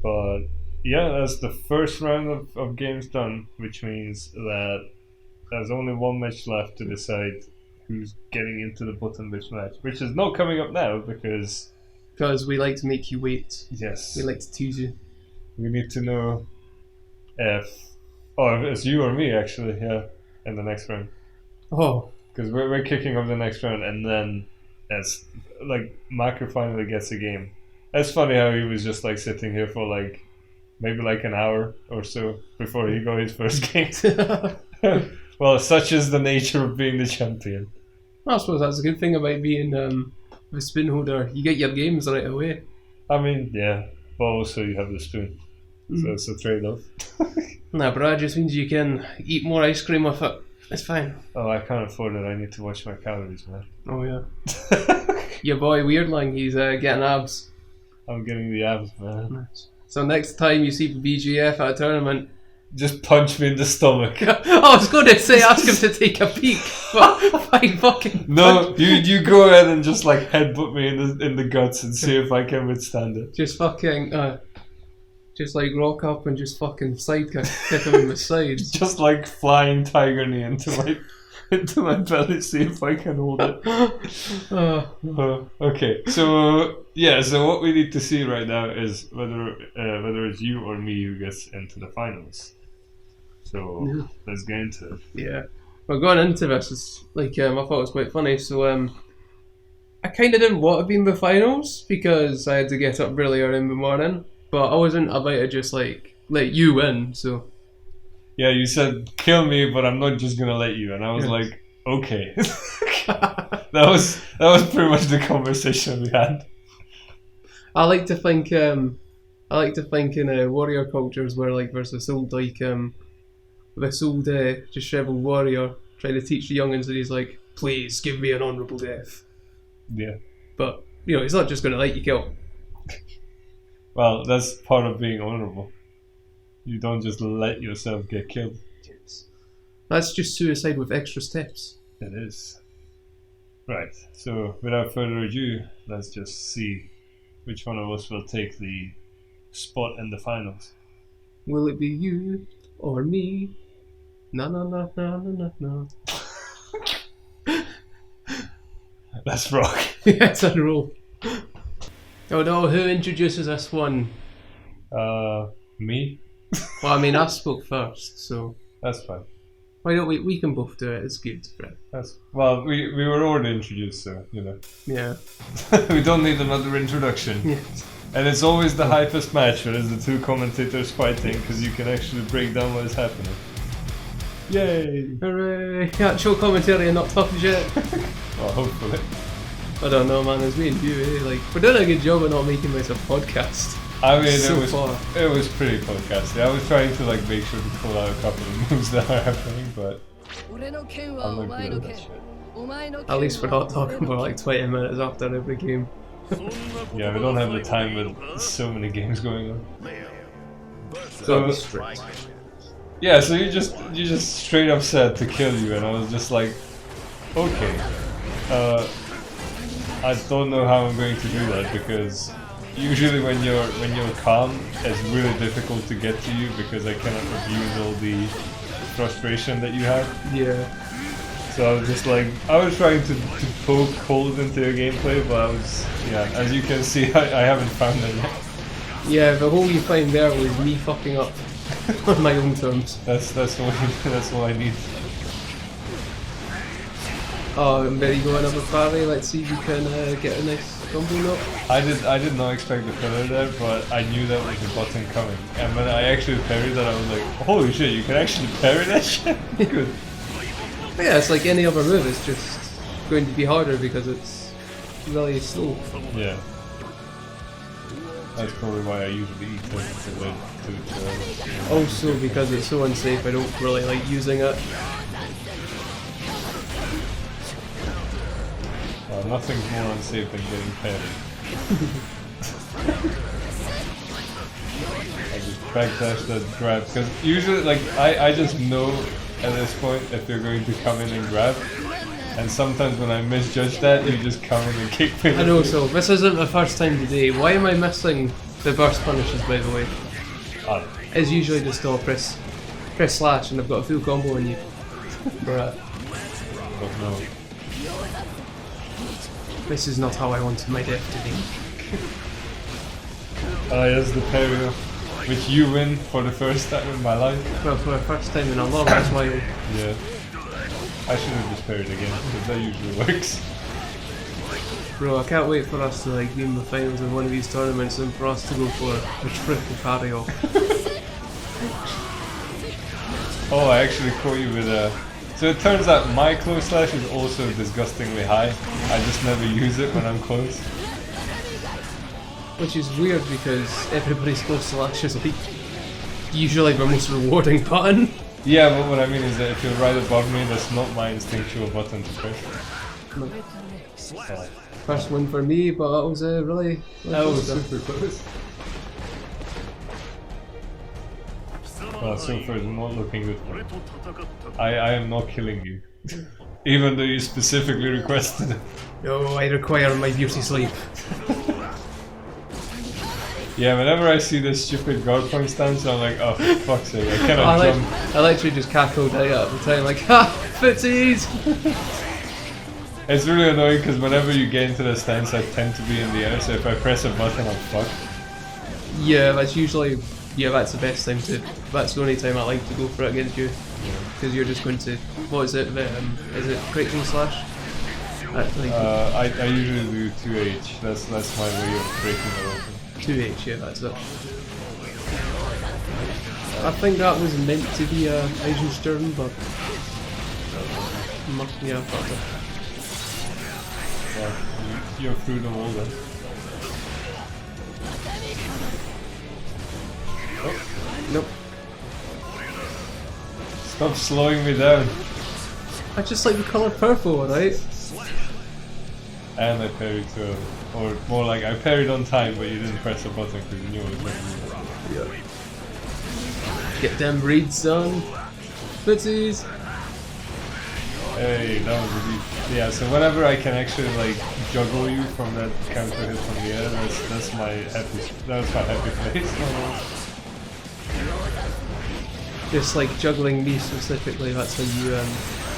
But yeah, that's the first round of games done, which means that there's only one match left to decide who's getting into the bottom bitch match, which is not coming up now because we like to make you wait. Yes. We like to tease you. We need to know if it's you or me actually, yeah, in the next round. Oh. Because we're kicking off the next round, and then as like Mako finally gets a game. It's funny how he was just like sitting here for like maybe like an hour or so before he got his first game. Well, such is the nature of being the champion. I suppose that's a good thing about being a spoon holder. You get your games right away. I mean, yeah, but also you have the spoon, so it's a trade-off. Nah, but that just means you can eat more ice cream with it. It's fine. Oh, I can't afford it. I need to watch my calories, man. Oh yeah. Your boy Weirdling, he's getting abs. I'm getting the abs, man. So next time you see the BGF at a tournament, just punch me in the stomach. I was going to say ask him to take a peek, but fine, fucking. No, you go ahead and just like headbutt me in the guts and see if I can withstand it. Just fucking, just like rock up and just fucking sidekick him in the sides. Just like flying tiger knee into my belly, see if I can hold it. Okay, so yeah, so what we need to see right now is whether it's you or me who gets into the finals. So let's get into it. Yeah, well, going into this is like I thought it was quite funny. So I kind of didn't want to be in the finals because I had to get up really early in the morning, but I wasn't about to just like let you win. So. Yeah, you said kill me, but I'm not just gonna let you, and I was like, okay. that was pretty much the conversation we had. I like to think in warrior cultures where like there's this old disheveled warrior trying to teach the youngins that he's like, please give me an honourable death. Yeah. But he's not just gonna let you kill. Well, that's part of being honorable. You don't just let yourself get killed. That's just suicide with extra steps. It is. Right, so without further ado, let's just see which one of us will take the spot in the finals. Will it be you or me? No, no, no, no, no, no, no. Let's rock. Yes, on roll. Oh no, who introduces us one? Me? Well, I mean, I spoke first, so That's fine. why don't we can both do it, it's good, right? Well, we were already introduced, so, you know. Yeah. We don't need another introduction. Yeah. And it's always the hypest match where there's the two commentators fighting, because you can actually break down what is happening. Yay! Hooray! Actual commentary and not talking shit. Well, hopefully. I don't know, man, it's me and you, eh? Like, we're doing a good job of not making this a podcast. I mean, So it far. was pretty podcasty. I was trying to like make sure to pull out a couple of moves that are happening, but I'm not good at that shit. At least we're not talking for like 20 minutes after every game. Yeah, we don't have the time with so many games going on. So, So yeah, so you just straight up said to kill you, and I was just like, okay, I don't know how I'm going to do that, because usually when you're calm, it's really difficult to get to you because I cannot abuse all the frustration that you have. yeah. So I was just like, I was trying to poke holes into your gameplay, but I was, yeah, as you can see, I haven't found it yet. Yeah, the hole you find there was me fucking up on my own terms. That's all I need. Oh, and there you go, another parry. Let's see if you can get a nice combo knock. I did not expect the pillar there, but I knew that was a button coming. And when I actually parried that, I was like, holy shit, you can actually parry that shit? Good. But yeah, it's like any other move, it's just going to be harder because it's really slow. Yeah. That's probably why I usually eat it to Also, because it's so unsafe, I don't really like using it. nothing's more unsafe than getting parried. I just backdash that grab, because usually, like, I just know at this point if you're going to come in and grab, and sometimes when I misjudge that, you just come in and kick me. I know, so this isn't the first time today. Why am I missing the burst punishes, by the way? It's usually just press slash and I've got a full combo on you. Bruh. But no. This is not how I wanted my death to be. Yes, the parry, which you win for the first time in my life. Well, for the first time in a long while. Yeah. I should have just parried again, because that usually works. Bro, I can't wait for us to like be in the finals of one of these tournaments and for us to go for a triple parry off. Oh, I actually caught you with a... So it turns out my close slash is also disgustingly high. I just never use it when I'm close. Which is weird because everybody's close slash is like usually the most rewarding button. Yeah, but what I mean is that if you're right above me, that's not my instinctual button to push. No. First one for me, but that was really That was close. super close. Well, so far it's not looking good for me. I am not killing you. Even though you specifically requested it. No, I require my beauty sleep. Yeah, whenever I see this stupid guard point stance, I'm like, oh, for fuck's sake, I cannot jump. I literally just cackled out at the time, like, ha! Footsies! It's really annoying because whenever you get into the stance, I tend to be in the air, so if I press a button, I'm fucked. Yeah, that's usually... Yeah, that's the best time to... That's the only time I like to go for it against you. Because you're just going to... What is it? Is it crouching slash? I usually do 2H. That's my way of breaking the weapon. 2H, yeah, that's it. I think that was meant to be a Eisenstern, but... Yeah, fuck it. Well, you're through them all then. Oh. Nope. Stop slowing me down. I just like the colour purple, right? And I parried too early. Or more like I parried on time, but you didn't press the button because you knew it was going to Yeah. Get them reads done. Footsies. Hey, that was a deep. Yeah, so whenever I can actually like juggle you from that counter hit from the air, that's my happy. That's my happy place. Just like juggling me specifically, that's how you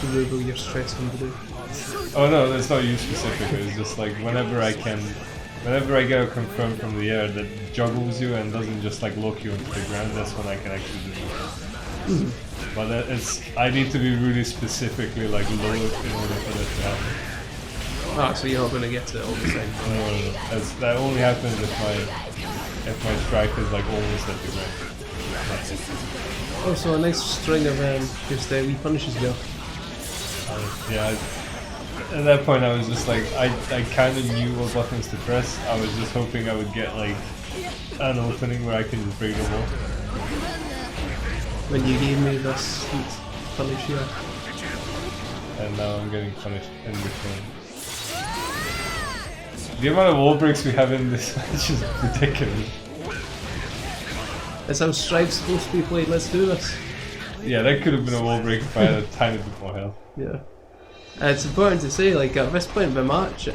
remove all your stress from the do. Oh no, that's not you specifically. It's just like whenever I get a confirm from the air that juggles you and doesn't just like lock you into the ground, that's when I can actually do it. But I need to be really specifically like low in order for that to happen. Ah, so you're not going to get it all the time. No. That only happens if my strike is like almost at the ground. Also, a nice string of just wee punishes there. Yeah. At that point, I was just like, I kind of knew what buttons to press. I was just hoping I would get like an opening where I can just break them off. When you gave me this punish here. And now I'm getting punished in return. The amount of wall breaks we have in this match is ridiculous. That's how Strive's supposed to be played, let's do this. Yeah, that could have been a wall break if I had a tiny bit more health. Yeah. It's important to say, like, at this point of the match,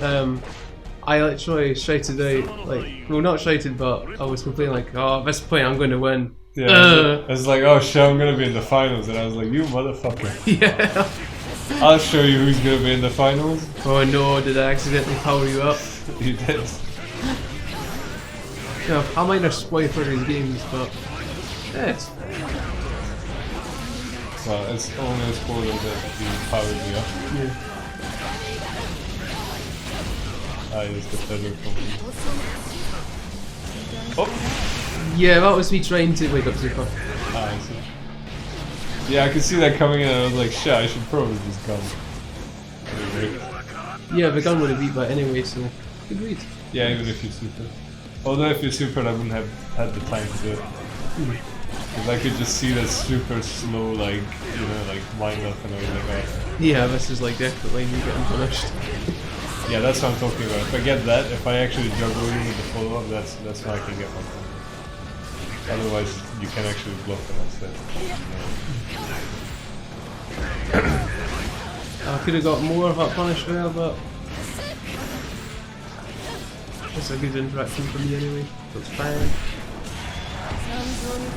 I literally shouted out, like, well, not shouted, but I was complaining, like, oh, at this point I'm going to win. Yeah, I was like, oh shit, I'm going to be in the finals, and I was like, you motherfucker. Yeah. I'll show you who's going to be in the finals. Oh no, did I accidentally power you up? You did. Yeah, I might not spoil for these games, but yeah, it's Well, it's only a spoiler that you powered me up. yeah. I used the feather company. Oh! Yeah, that was me trying to wake up super. Ah, I see. Yeah, I could see that coming in and I was like, shit, I should probably just gun. Yeah, the gun would have beat that anyway, so good read. Yeah, even if you super. Although if you super, I wouldn't have had the time to do it. Because I could just see that super slow, like, you know, like wind up and I was like, oh. Yeah, this is like definitely you getting punished. Yeah, that's what I'm talking about. If I get that, if I actually juggle you with the follow-up, that's when I can get my point. Otherwise, you can actually block and that's it. I could have got more of that punish there, but it's a good interaction for me anyway, so it's fine.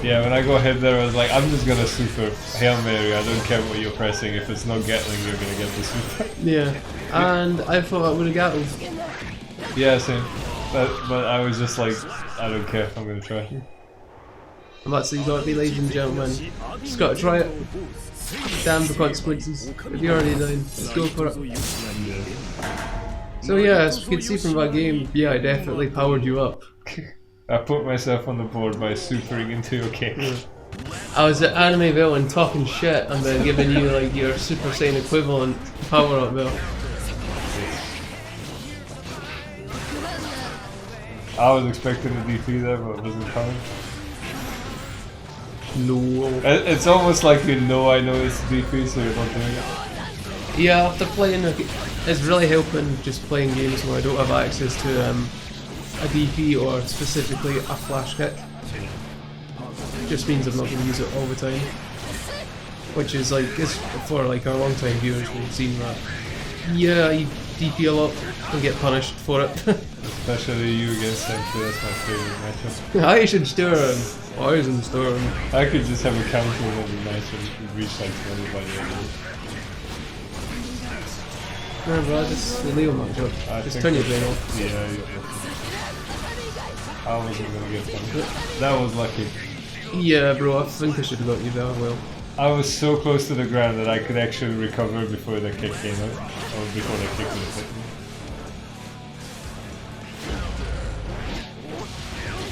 Yeah, when I go ahead there, I was like, I'm just gonna super Hail Mary, I don't care what you're pressing, if it's not Gatling, you're gonna get the super. Yeah, and I thought that would have got him. Yeah, same. But I was just like, I don't care, I'm gonna try. And that's what you gotta be, ladies and gentlemen. Just gotta try it. Damn the consequences. If you're already down, let's go for it. So yeah, as we can see from that game, yeah, I definitely powered you up. I put myself on the board by supering into your kick. Yeah. I was at Anime Villain talking shit and then giving you like your Super Saiyan equivalent power up Bill. I was expecting a DP there, but it wasn't coming. No. It's almost like you know I know it's DP, so you're not doing it. Yeah, after playing, it's really helping just playing games where I don't have access to a DP or specifically a flash kick. Just means I'm not going to use it all the time. Which is like, it's for like our long time viewers who've seen that. Yeah, you DP a lot and get punished for it. Especially you against them too, that's my favorite matchup. I should stir him. Poison stir him. I could just have a counter in every match and reach like 20 by the end of it. No bro, just the Leo matchup. Just turn your brain off. Yeah, I wasn't gonna get punished. That was lucky. Yeah bro, I think I should have got you there, well. I was so close to the ground that I could actually recover before the kick came out. Or before the kick was hit me.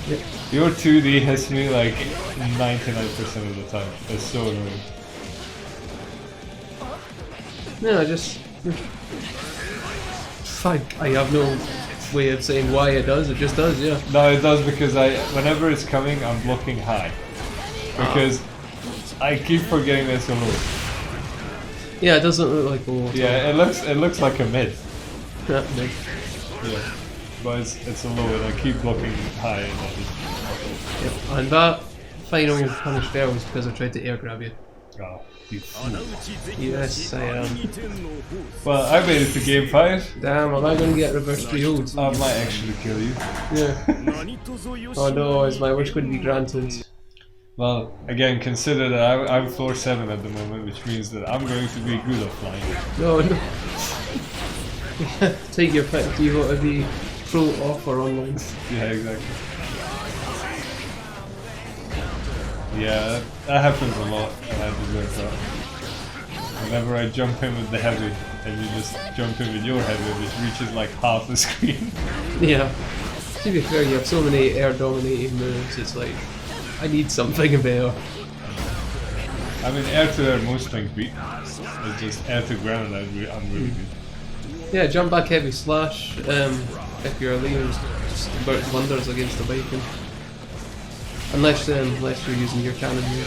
Yep. Your 2D hits me like 99% of the time. It's so annoying. No, I just... I have no way of saying why it does, it just does, yeah. No, it does because whenever it's coming, I'm blocking high. Because I keep forgetting there's a low. Yeah, it doesn't look like a low. Yeah, it looks like a mid. Yeah, mid. Yeah. But it's a low and I keep blocking high and I just... Yep. And that final punish fail was because I tried to air grab you. Oh, you fool. Yes, I am. Well, I made it to game 5. Damn, am I going to get reverse 3-0'd? I might actually kill you. Yeah. Oh no, is my wish going to be granted? Well, again, consider that I'm floor 7 at the moment, which means that I'm going to be good at flying. No, no. Take your pick. Do you want to be pro, off, or online? Yeah, exactly. Yeah, that happens a lot, and I deserve that. Whenever I jump in with the heavy, and you just jump in with your heavy, which reaches like half the screen. Yeah. To be fair, you have so many air dominating moves, it's like, I need something better. I mean, air to air most things beat. It's just air to ground I'm really good. Yeah, jump back heavy slash, if you're leaving, just works wonders against the Viking. Unless you're using your cannon here.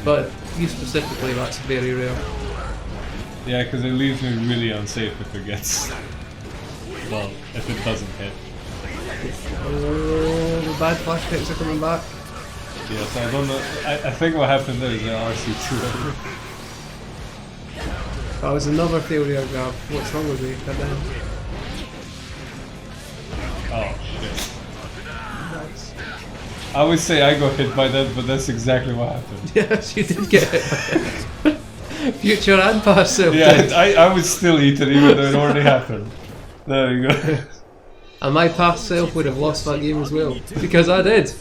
But you specifically, that's very rare. Yeah, because it leaves me really unsafe if it gets... Well, if it doesn't hit. Oh, the bad flash kicks are coming back. Yeah, so I don't know... I think what happened there is an RC2. That was another failure grab. What's wrong with me? Goddamn. Oh, shit. I would say I got hit by that, but that's exactly what happened. Yes, you did get it. Future and past self. Yeah, I would still eat it even though it already happened. There you go. And my past self would have lost that game as well. Because I did.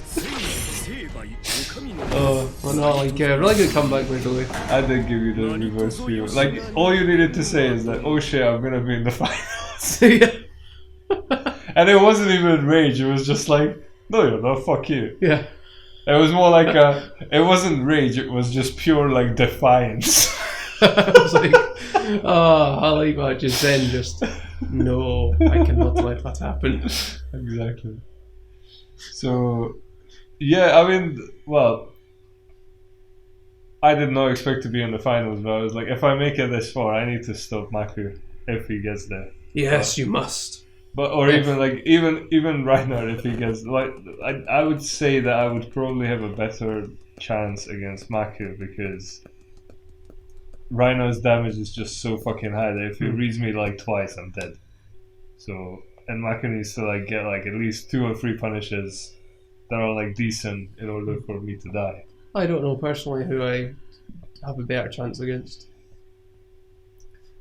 Oh no, like really good comeback by the way. I did give you the reverse view. Like, all you needed to say is that, oh shit, I'm gonna be in the finals. Yeah. And it wasn't even rage, it was just like, no you're not, fuck you. Yeah. It was more like it wasn't rage, it was just pure like defiance. I was like, oh, I like what just then just, no, I cannot let that happen. Exactly. So, yeah, I mean, well, I did not expect to be in the finals, but I was like, if I make it this far, I need to stop Maku if he gets there. Yes, you must. But or even like even right now, if he gets like, I would say that I would probably have a better chance against Maku because Rhino's damage is just so fucking high that if he reads me like twice, I'm dead. So and Maku needs to like get like at least 2 or 3 punishes that are like decent in order for me to die. I don't know personally who I have a better chance against.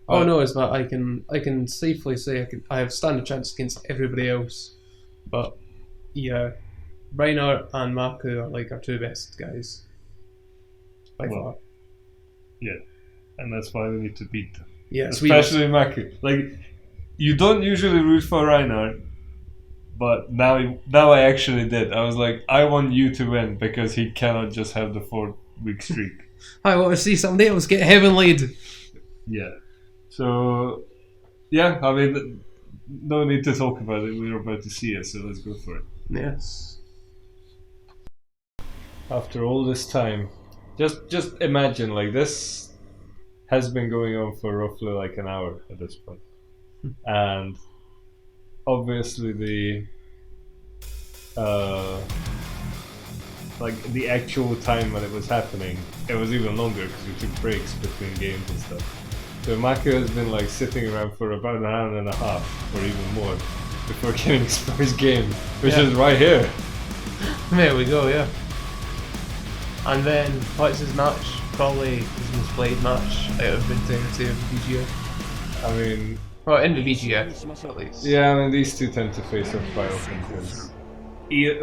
Oh no, it's that I can safely say I have stand a chance against everybody else, but yeah, Reinhardt and Maku are like our 2 best guys by far. Yeah, and that's why we need to beat them. Yeah, especially Maku. Like, you don't usually root for Reinhardt, but now I actually did. I was like, I want you to win because he cannot just have the 4-week streak. I want to see somebody else get heaven lead. Yeah. So, yeah, I mean, no need to talk about it. We're about to see it, so let's go for it. Yes. After all this time, just imagine, like, this has been going on for roughly like an hour at this point. And obviously like the actual time when it was happening, it was even longer because we took breaks between games and stuff. So Maku has been like sitting around for about an hour and a half, or even more, before getting his first game, which is right here. There we go, yeah. And then, what's his match? Probably his most played match out of the entirety of the BGF. I mean... Well, in the BGF, at least. Yeah, I mean, these two tend to face off quite often, because...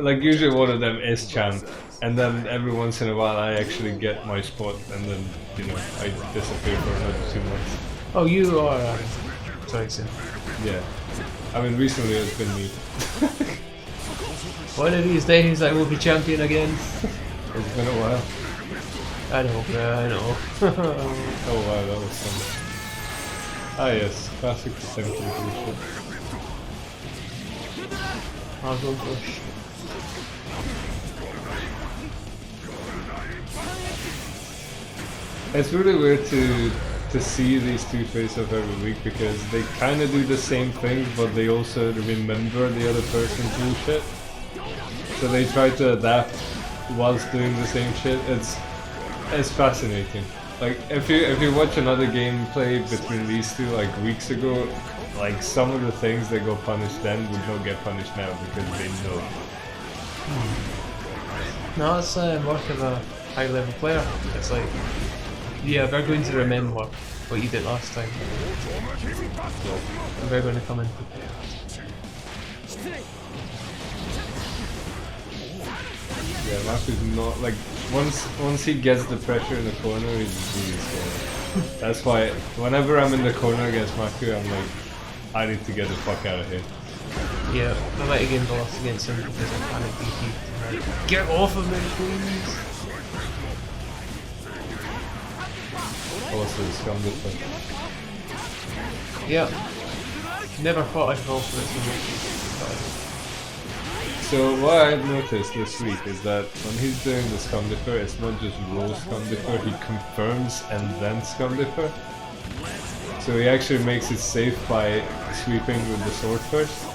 like, usually one of them is champ, and then every once in a while I actually get my spot, and then, you know, I disappear for another 2 months. Oh, you are... sorry, Sim. Yeah. I mean, recently it's been me. One of these days I will be champion again. It's been a while. I know, yeah, I know. Oh wow, that was fun. Ah yes, classic Potemkin bullshit. I'll go push. It's really weird to to see these two face off every week because they kind of do the same things, but they also remember the other person's bullshit. So they try to adapt whilst doing the same shit. It's fascinating. Like if you watch another gameplay between these two like weeks ago, like some of the things that got punished then would not get punished now because they know. No, it's work of a high level player. It's like, yeah, they're going to remember what you did last time. And they're going to come in prepared. Yeah, Maku's not like once he gets the pressure in the corner, he's really scared. That's why whenever I'm in the corner against Maku, I'm like, I need to get the fuck out of here. Yeah, I might have gained the loss against him because I panic DP. Get off of me, please! Also, scum this Yeah. Never thought I'd fall for it so much. So what I've noticed this week is that when he's doing the scum differ, it's not just roll scum differ, he confirms and then scum differ. So he actually makes it safe by sweeping with the sword first.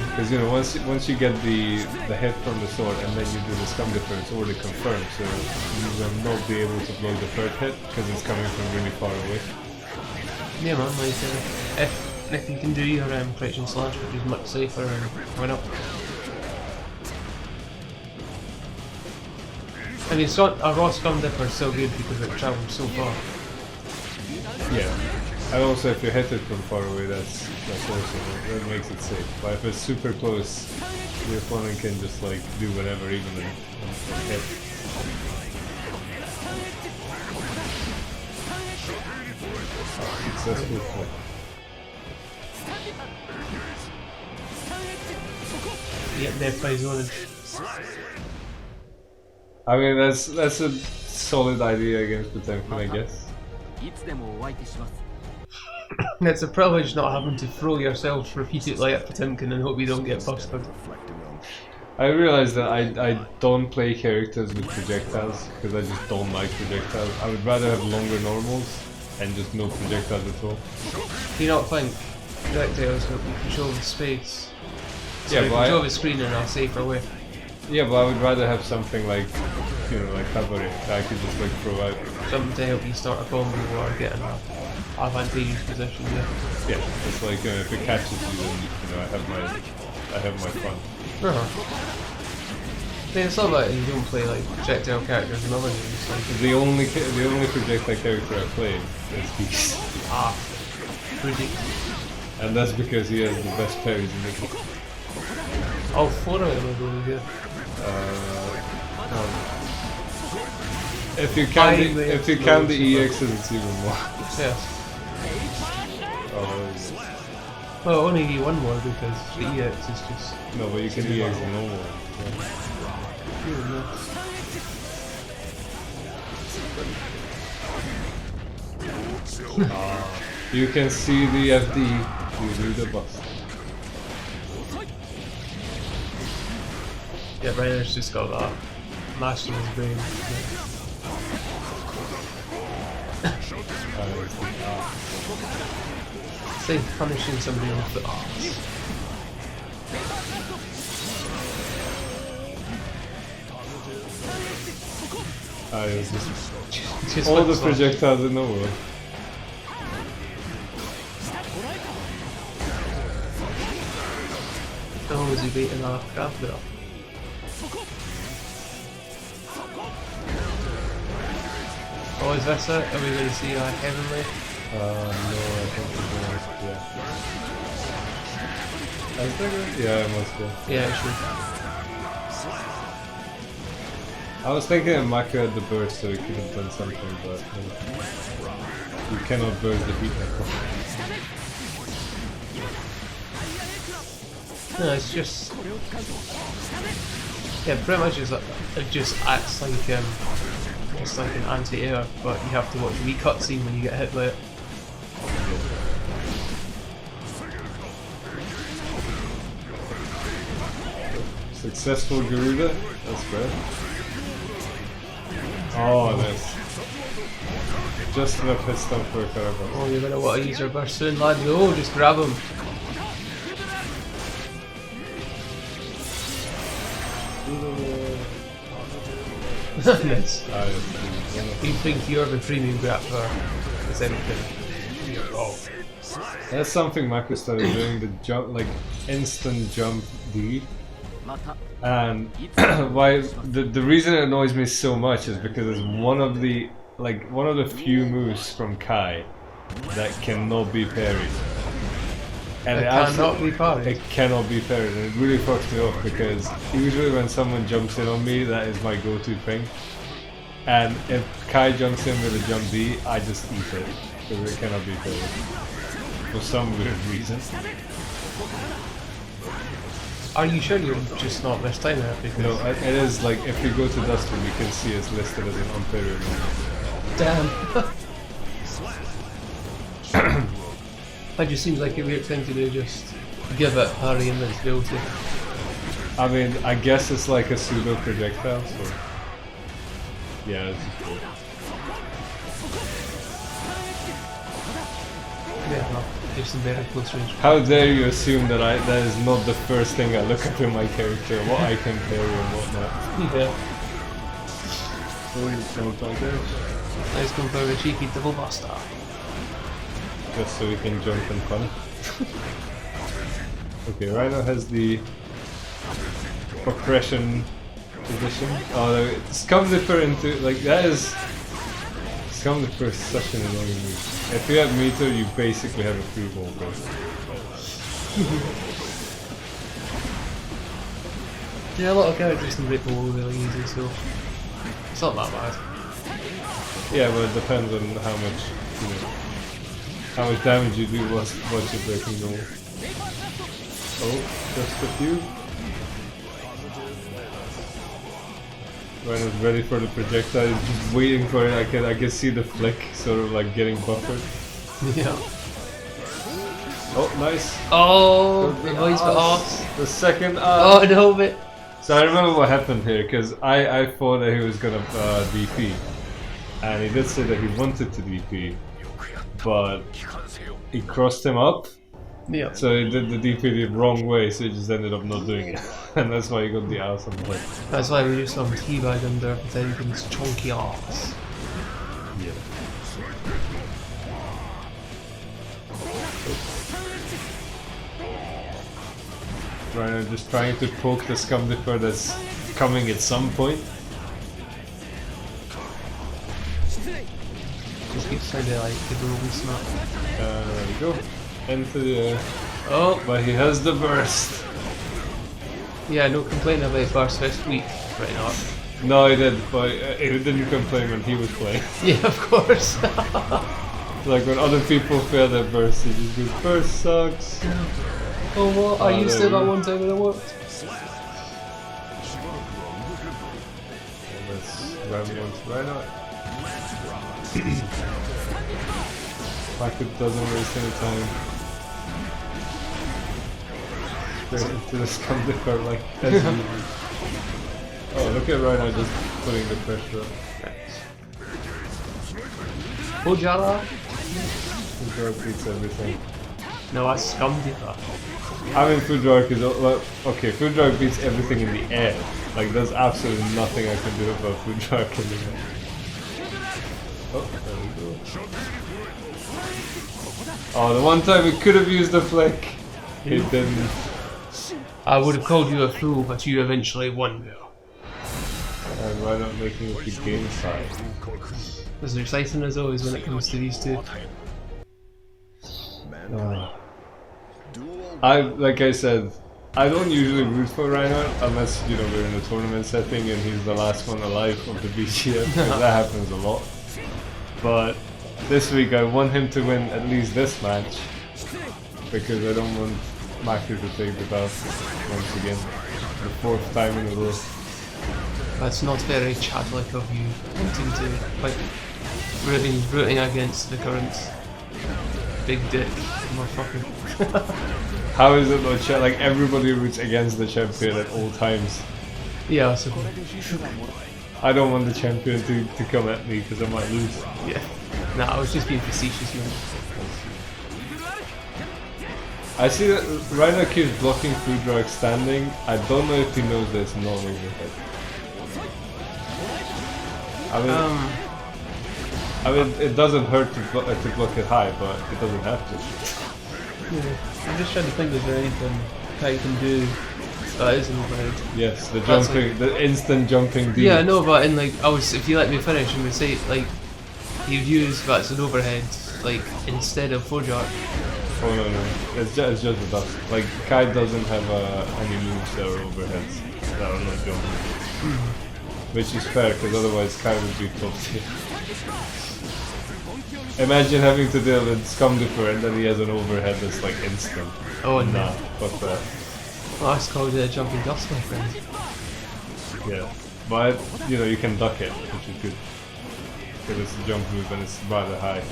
Because you know, once you get the hit from the sword and then you do the scum differ, it's already confirmed, so you will not be able to blow the third hit because it's coming from really far away. Yeah man, like if you can do your correction slash, which is much safer, and why not? I mean, a raw scum dipper is so good because it travels so far. Yeah. And also if you hit it from far away, that's also, that makes it safe. But if it's super close, your opponent can just like do whatever, even and hit. Successful play. Yep, death by zone. I mean, that's a solid idea against Potemkin, I guess. It's a privilege not having to throw yourself repeatedly at Potemkin and hope you don't get busted. I realize that I don't play characters with projectiles because I just don't like projectiles. I would rather have longer normals and just no projectiles at all. Do you not think projectiles will control the space? So Yeah, you but control the screen in a safer way. yeah, but I would rather have something like, you know, like Cavalry that I could just like throw out. Something to help you start a combo or get in an advantageous position, yeah. Yeah, it's like if it catches you, then you know I have my fun. I mean, it's not like you don't play like projectile characters in other games. Like, The only projectile character I play is Beast, pretty. and that's because he has the best parries in the game. All four of them are really good. If you count the EXs, it's even more. Yes. Oh, Well, only need one more because the EX is just. no, but you can EX the normal one. You can see the FD, you do the bust. Yeah, Rainer's just got that master in his brain. It's like punishing somebody off the arse. It was Just all the whips off. projectiles in the world. Oh, is he beating our capital? Oh, is this it? Are we going to see Heavenly? No, I think we're gonna, yeah. Is that good? Yeah, it must be. Yeah, it should. I was thinking of Maka at the burst so he could have done something, but you cannot burst the heat like No, it's just. Yeah, pretty much it just acts like it's like an anti-air, but you have to watch a wee cutscene when you get hit by it. Successful Garuda? That's great. Oh, nice. Just enough hit stun for a Carapace. Oh, you're gonna want to use your burst soon, lad. No, just grab him. Nice. You think you're the premium grappler? It's anything. You're wrong. That's something Mako started doing, the jump, like instant jump D. And why the reason it annoys me so much is because it's one of the few moves from Kai that cannot be parried. And It cannot be parried. It cannot be parried, and it really fucks me off because usually when someone jumps in on me, that is my go-to thing. And if Kai jumps in with a jump D, I just eat it because it cannot be parried for some weird reason. Are you sure you're just not this time there? Because No, it is like if you go to Dustin, you can see it's listed as an unparried move. damn. That just seems like a weird thing to do. Just give it parry invincibility. I mean, I guess it's like a pseudo projectile, so yeah, it's cool. Yeah, well, just in very close range. How dare you assume that that is not the first thing I look at in my character, what I can parry and whatnot. Yeah. Oh, he's coming like this. Let's go for a cheeky double buster. Just so we can jump and punch. Okay, Rhino has the oppression position. Oh, Scumdipper into, like, that is... Scumdipper is such an annoying move. If you have meter, you basically have a free ball burst. Yeah, a lot of characters can break the wall really easy, so it's not that bad. Yeah, but it depends on how much, you know, how much damage you do once you're breaking the wall. Oh, just a few. Rhino's ready for the projectile, he's just waiting for it. I can see the flick sort of like getting buffered. Yeah. Oh, nice. Oh, the voice got ass. off. The second Oh no, but So I remember what happened here, because I thought that he was gonna DP. And he did say that he wanted to DP, but he crossed him up. yeah. So he did the DP the wrong way, so he just ended up not doing it. And that's why he got the ass on the head. That's why we just saw him teabag under Potemkin's chunky ass. Yeah. Rhino just trying to poke the Scumdipper that's coming at some point. Just keeps sounding like the golden snap. There we go. Into the Oh, but he has the burst. yeah, no complaining about burst this week, right now. No, he did, but he didn't complain when he was playing. Yeah, of course. Like when other people fail their burst, he just goes, burst sucks. Oh, what? I used to there that we go. one time when it worked. Let's ram once right out. Packet doesn't waste any time. Straight into the Scumdipper like as usual. Oh, look at Rhino just putting the pressure up. Oh, Jara? Foodrock beats everything. No, that's Scumdipper. I mean, Foodrock is okay. Foodrock beats everything in the air. Like, there's absolutely nothing I can do about Foodrock in the air. Oh, there we go. Oh, the one time we could have used the flick, he didn't. I would have called you a fool, but you eventually won, Bill. And why not making it the game side? As exciting as always when it comes to these two. Like I said, I don't usually root for Reinhardt unless, you know, we're in a tournament setting and he's the last one alive of the BGF, because that happens a lot. But this week I want him to win at least this match, because I don't want Maki to take the belt once again, the 4th time in a row. That's not very childlike of you, wanting to, like, rooting against the current big dick motherfucker. How is it not like everybody roots against the champion at all times? Yeah, I suppose. I don't want the champion to come at me because I might lose. Yeah. Nah, I was just being facetious, man. I see that Rhino keeps blocking through drag standing. I don't know if he knows there's no overhead. I mean, it doesn't hurt to block it high, but it doesn't have to. Yeah. I'm just trying to think, is there anything Kai can do that is an overhead? Yes, the jumping, like, the instant jumping. Yeah, I know, but in like, if you let me finish, and we say like, you'd use that's an overhead, like instead of four jar. Oh no, it's just with us. Like Kai doesn't have any moves that are overheads that are not jumping, which is fair because otherwise Kai would be top tier. Imagine having to deal with Scumdipper and then he has an overhead that's like instant. Oh no. Nah, fuck that. Well, that's called jumping dust, my friend. Yeah, but you know you can duck it, which is good because it's a jump move and it's rather high.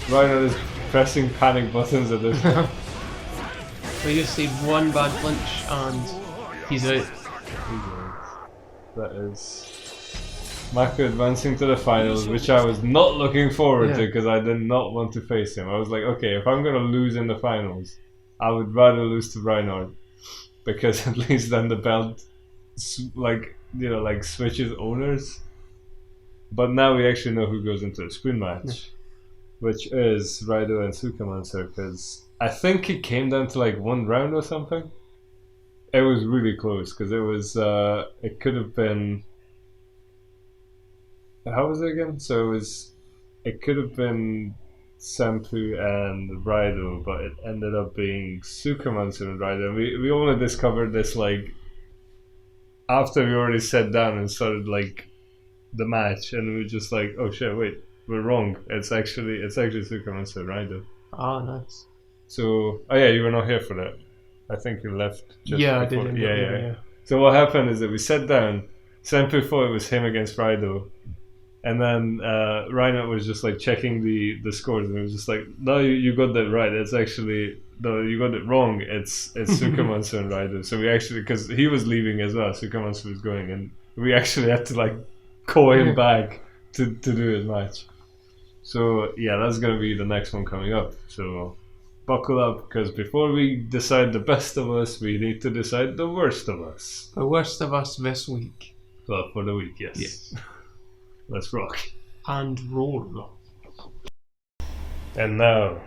Rhino is pressing panic buttons at this point. We just need one bad flinch and he's out. That is Mako advancing to the finals, which I was not looking forward to because I did not want to face him. I was like, okay, if I'm gonna lose in the finals, I would rather lose to Reinhardt because at least then the belt, like switches owners. But now we actually know who goes into a spoon match, which is Raido and Sukamancer, because I think it came down to like one round or something. It was really close because it was it could have been, how was it again? So it could have been Senpu and Raido, but it ended up being Sukamancer and Raido. We only discovered this like after we already sat down and started like the match, and we were just like, oh shit, wait, we're wrong. It's actually Sukamancer and Raido. Oh, nice. So, oh yeah, you were not here for that. I think you left just before. I did. Yeah. So what happened is that we sat down. Senpu thought it was him against Raido, and then Reinhardt was just like checking the scores, and it was just like, no, you got that right. It's actually no, you got it wrong. It's Sukamancer and Raido. So we actually, because he was leaving as well, Sukamancer was going, and we actually had to like call him back to do his match. So yeah, that's gonna be the next one coming up. So buckle up, because before we decide the best of us, we need to decide the worst of us. The worst of us this week. Well, for the week, yes. Let's rock. And roll. And now,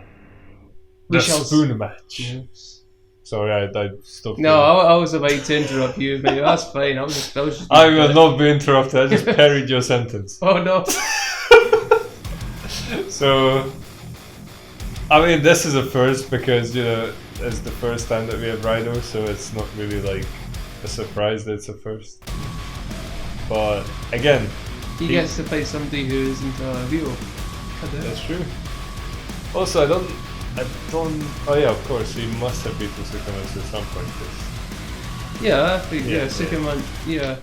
the spoon match. Yes. Sorry, I stopped. No, I was about to interrupt you, but that's fine. I was just I will not be interrupted. I just parried your sentence. Oh no. So, I mean, this is a first because, you know, it's the first time that we have Raido, so it's not really like a surprise that it's a first. But again, he gets to play somebody who isn't a hero. That's true. Also, I don't. Oh yeah, of course, he must have beaten Sukamancer at some point. Yeah, I think Sukaman. Yeah,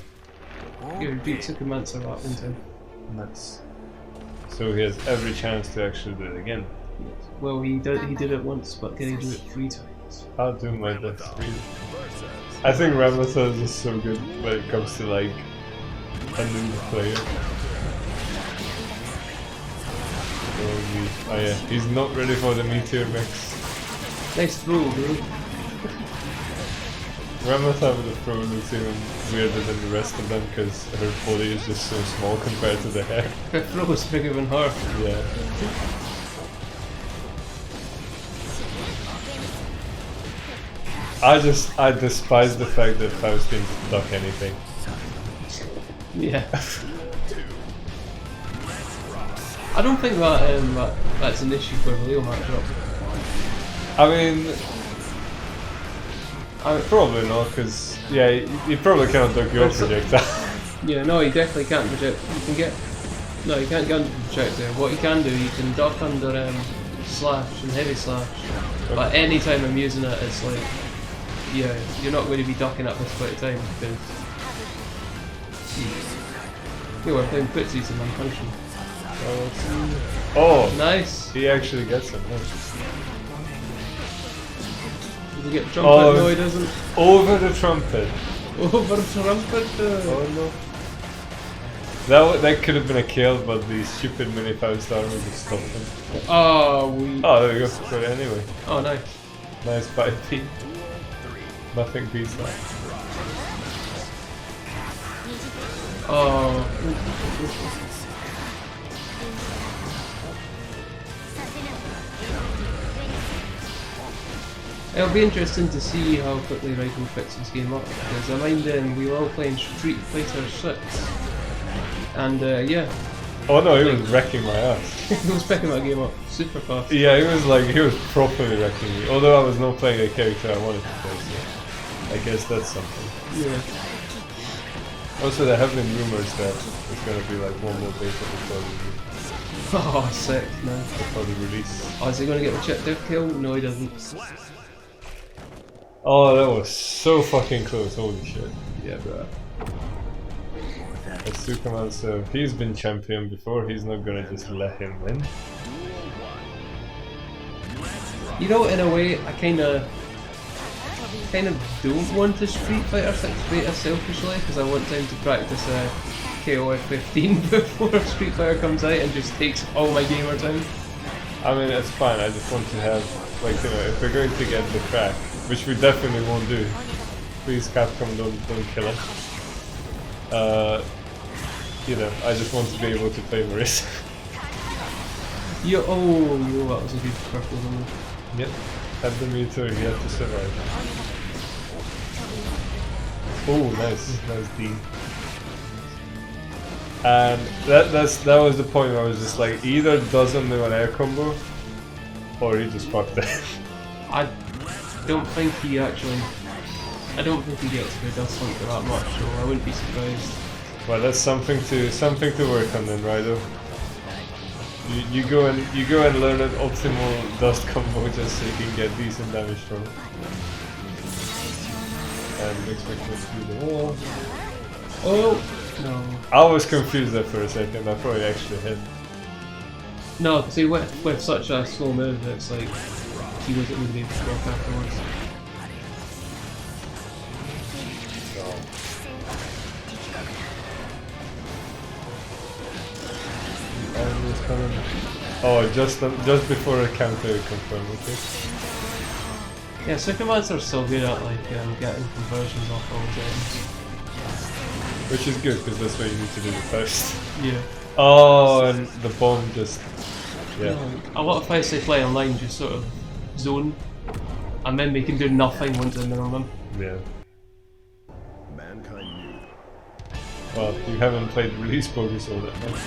he beat Sukamancer a lot, didn't he? Nuts. So he has every chance to actually do it again. Well, he did it once, but can he do it 3 times? I'll do my best. I think Ramata is just so good when it comes to like a new player. Oh yeah, he's not ready for the meteor mix. Nice throw, bro. Ramata with the throw looks even weirder than the rest of them because her body is just so small compared to the hair. Her throw is bigger than her. Yeah. I despise the fact that Faust can duck anything. Yeah. I don't think that's an issue for a Leo matchup. I mean, probably not, because yeah, you probably cannot duck your projectile. Yeah, no, he definitely can't project. You can get you can't get under the projectile. What you can do, you can duck under slash and heavy slash. Okay. But any time I'm using it, it's like, yeah, you're not going to be ducking at this point of time because we're playing footsies and non-function. Oh, nice! He actually gets it. Nice. Does he get trumpet? Oh, no, he doesn't. Over the trumpet. Over the trumpet. Oh no. That could have been a kill, but the stupid mini 5-star would have stopped him. Oh, Oh, there we go. Got it anyway. Oh, nice. Nice 5P. Nothing beats that. Oh. It'll be interesting to see how quickly Raiden picks his game up, because I mind we were all playing Street Fighter 6, and yeah. Oh no, he was wrecking my ass. He was picking that game up super fast. Yeah, he was properly wrecking me. Although I was not playing a character I wanted to play, so I guess that's something. Yeah. Also, there have been rumors that there's gonna be like one more beta before Oh, sick, man. the release. Oh, is he gonna get the chip dev kill? No, he doesn't. Oh, that was so fucking close, holy shit. Yeah, bro. That's Superman, so he's been champion before, he's not gonna just let him win. You know, in a way, I kind of don't want to Street Fighter 6 beta selfishly, because I want time to practice KOF 15 before Street Fighter comes out and just takes all my gamer time. I mean, it's fine, I just want to have, like, you know, if we're going to get the crack, which we definitely won't do, please Capcom don't kill us. You know, I just want to be able to play Marissa. Yo, that was a good purple one. Yep, had the meter, he had to survive. Oh, nice D. And that was the point where I was just like, either doesn't do an air combo, or he just fucked it. I don't think he gets to the dust hunter that much, so I wouldn't be surprised. Well, that's something to work on then, Rido. You go and learn an optimal dust combo just so you can get decent damage from it. And expect me to do the wall. Oh no! I was confused there for a second. I thought it actually hit. No, see, with such a slow move, it's like he wasn't going to be able to block afterwards. Oh, just before a counter confirm, okay. Yeah, Supermans are so good at like getting conversions off all games. Which is good because that's what you need to do the first. Yeah. Oh, and the bomb just yeah. A lot of fights they play online just sort of zone, and then they can do nothing once they're on them. Yeah. Well, you haven't played release progress all that much.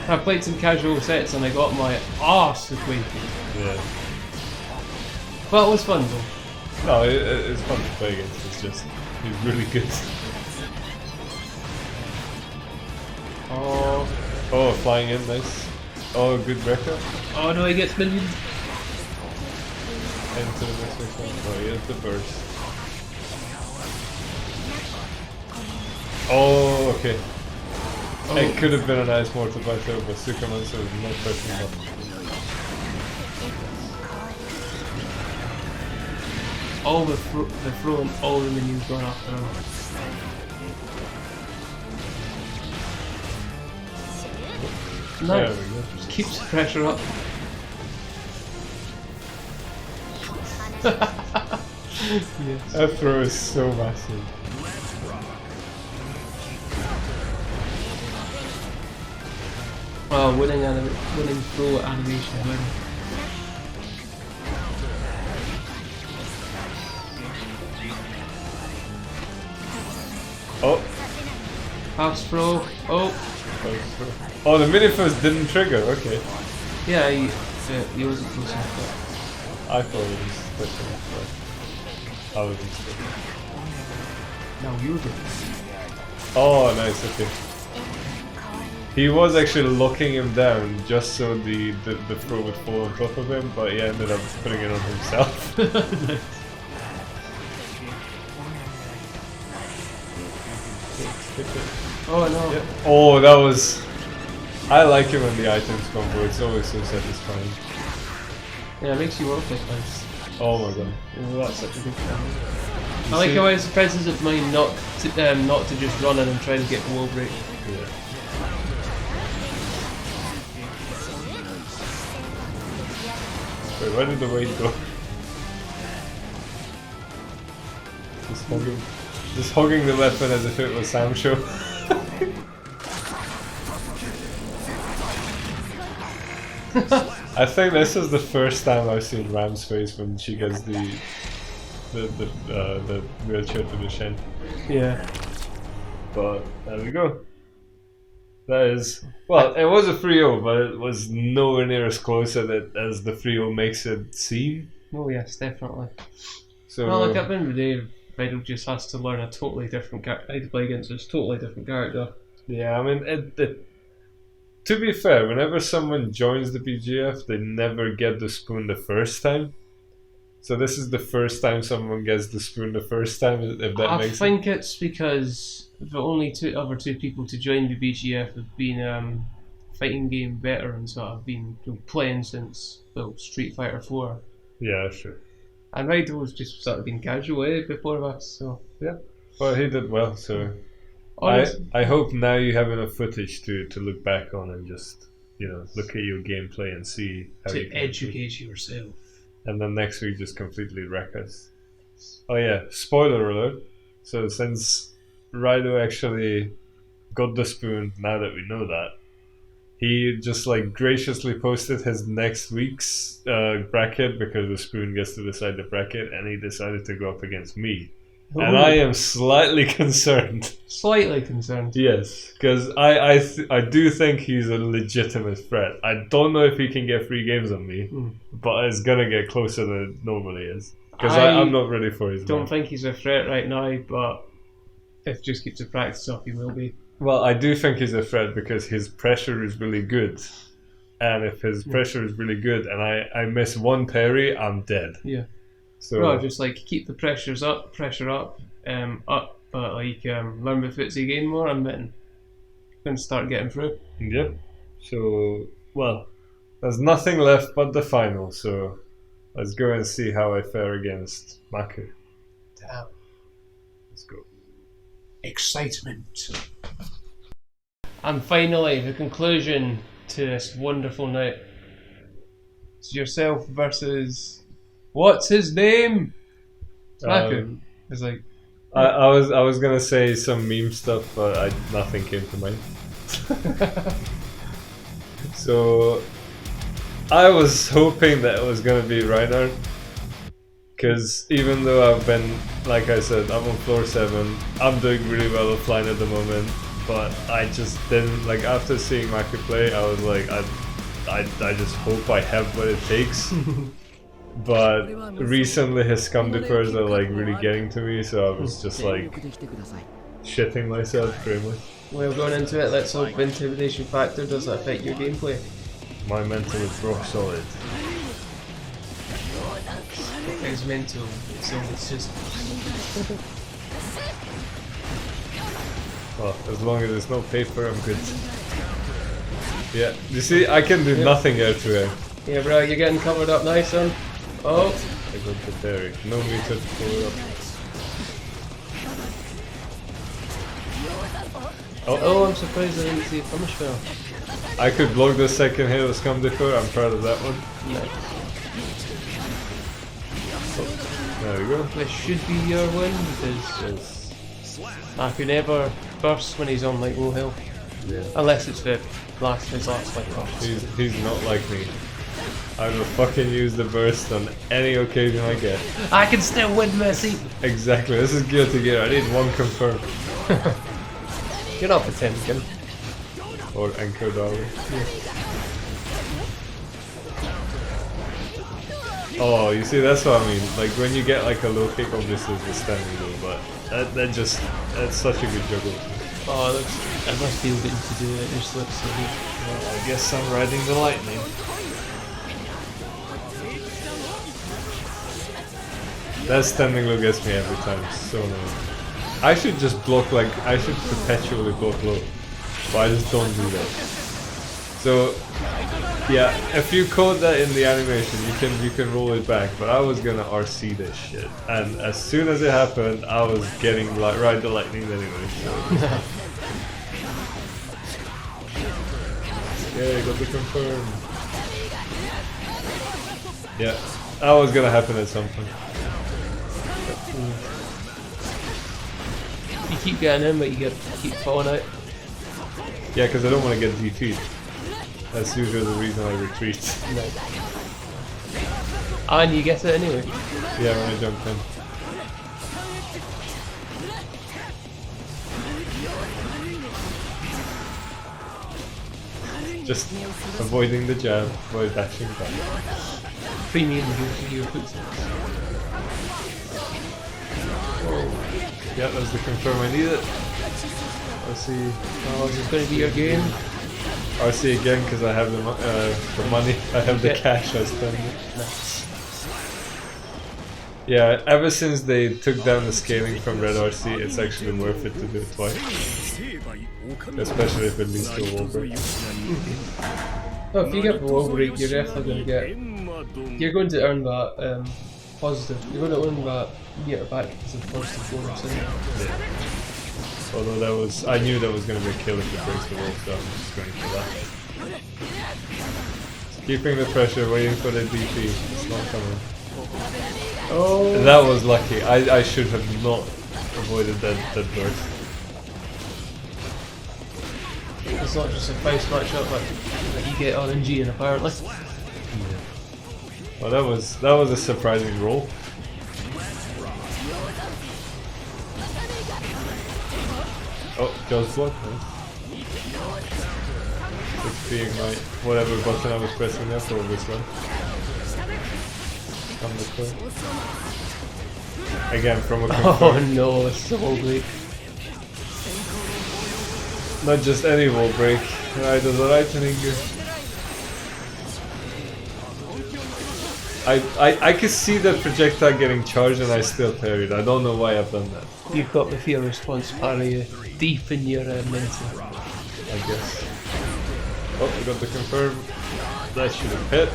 I played some casual sets and I got my arse acquainted. Yeah. But it was fun though. No, it's fun to play against, it's just, he's really good. Oh, flying in, nice. Oh, good breaker. Oh no, he gets minions. Into the next one. Oh, he has the burst. Oh, okay. Oh. It could have been a nice mortal battle, but Superman so was not pressing enough. All the throw and all the minions going after him. Nice. Just keeps the pressure up. Yes. That throw is so massive. Oh, winning throw animation win. Oh. Half throw. Oh. Oh, the mini first didn't trigger. Okay. Yeah, he wasn't close enough. I thought it was quick enough, but I wasn't sure. No, you did. Oh, nice. Okay. He was actually locking him down just so the throw would fall on top of him, but he ended up putting it on himself. Nice. Oh no. Yep. Oh, that was... I like it when the items combo, it's always so satisfying. Yeah, it makes you work like nice. Oh my god. Oh, that's such a good challenge. I like how it's a presence of mind not to just run in and try to get the wall break. Yeah. Wait, where did the weight go? Just hugging the weapon as if it was Sam's show. I think this is the first time I've seen Ram's face when she gets the wheelchair to the shin. Yeah. But there we go. That is, well, it was a 3-0, but it was nowhere near as close as the 3-0 makes it seem. Oh yes, definitely. So, Well, like at the end of the day, Vidal just has to learn a totally different character to play against. It's a totally different character. yeah, I mean, to be fair, whenever someone joins the BGF, they never get the spoon the first time. So this is the first time someone gets the spoon the first time, if that makes sense. I think it's because the only other two people to join the BGF have been fighting game veterans that have been playing since Street Fighter 4. Yeah, sure. And Raido's just sort of been casual before us, so yeah. Well, he did well, so I hope now you have enough footage to look back on and just look at your gameplay and see how you can educate yourself. And then next week just completely wreck us. Oh yeah, spoiler alert. So since Raido actually got the spoon, now that we know that, he just graciously posted his next week's bracket because the spoon gets to decide the bracket, and he decided to go up against me. Ooh. And I am slightly concerned. Slightly concerned? Yes, because I do think he's a legitimate threat. I don't know if he can get 3 games on me, but it's gonna get closer than it normally is. Because I'm not ready for his don't think he's a threat right now, but if he just keeps the practice up, he will be. Well, I do think he's a threat because his pressure is really good. And if his pressure is really good and I miss one parry, I'm dead. Yeah. So well, just keep the pressure up, but learn the footsie game more and then start getting through. Yep. So, well, there's nothing left but the final, so let's go and see how I fare against Maku. Damn. Let's go. Excitement. And finally, the conclusion to this wonderful night. It's yourself versus... What's his name? Maku. It's I was gonna say some meme stuff, but nothing came to mind. So I was hoping that it was gonna be Reinhardt, because even though I've been, like I said, I'm on floor 7, I'm doing really well offline at the moment, but I just didn't, after seeing Maku play, I was like, I just hope I have what it takes. But recently his scum dippers are really getting to me, so I was just shitting myself pretty much. Well, going into it, let's hope intimidation factor does that affect your gameplay. My mental is rock solid. It's mental, so it's just... Well, as long as there's no paper, I'm good. Yeah, you see, I can do nothing air to air. Yeah, bro, you're getting covered up nice, son. Oh! I got the parry. No meter to pull it up. Oh, I'm surprised I didn't see a punish spell. I could block the second hit of Scum Defer, I'm proud of that one. Nice. Oh, there we go. This should be your win because Maku never bursts when he's on low health. Yeah. Unless it's his last burst. He's not like me. I will fucking use the burst on any occasion I get. I can still win, Messi! Exactly, this is Guilty Gear, I need one confirm. You're not pretending. Or Anchor Dollar. Oh, you see, that's what I mean. When you get a low kick, obviously it's a standing low, but that's such a good juggle. Oh, I must feel good to do it. Just looks so good. Well, I guess I'm riding the lightning. That standing low gets me every time, so annoying. I should just block I should perpetually block low, but I just don't do that. So, yeah, if you code that in the animation, you can roll it back, but I was gonna RC this shit, and as soon as it happened, I was getting ride the lightning anyway, so. Yeah, got the confirm. Yeah, that was gonna happen at some point. You keep getting in, but you keep falling out. Yeah, because I don't want to get defeated. That's usually the reason I retreat. No. And you get it anyway. Yeah, when I jump in. Just avoiding the jab while dashing back. Premium your footsteps. Yeah, that's the confirm I need it. RC. Oh, is this going to be your game? RC again because I have the money. I have the cash I spend. Nice. Yeah, ever since they took down the scaling from Red RC, it's actually worth it to do it twice. Especially if it leads to a wall break. Oh, if you get the wall break, you're definitely going to get. You're going to earn that positive. You're going to earn that meter back as a positive bonus. Yeah. Although that was, I knew that was going to be a kill if it breaks the wall, so I'm just going for that. Keeping the pressure, waiting for the DP. It's not coming. Oh, That was lucky. I should have not avoided that burst. it's not just a face matchup, but that you get RNG in apparently. Yeah. Well, that was a surprising roll. Oh, just block. Nice. Just being my whatever button I was pressing there for this one. On the clip. Again, from a Oh confirm. no, it's the wall break. Not just any wall break. Right, there's a lightning. I could see the projectile getting charged and I still parried. I don't know why I've done that. You've got the fear response parry deep in your mental. I guess. Oh, we got the confirm. That should have hit.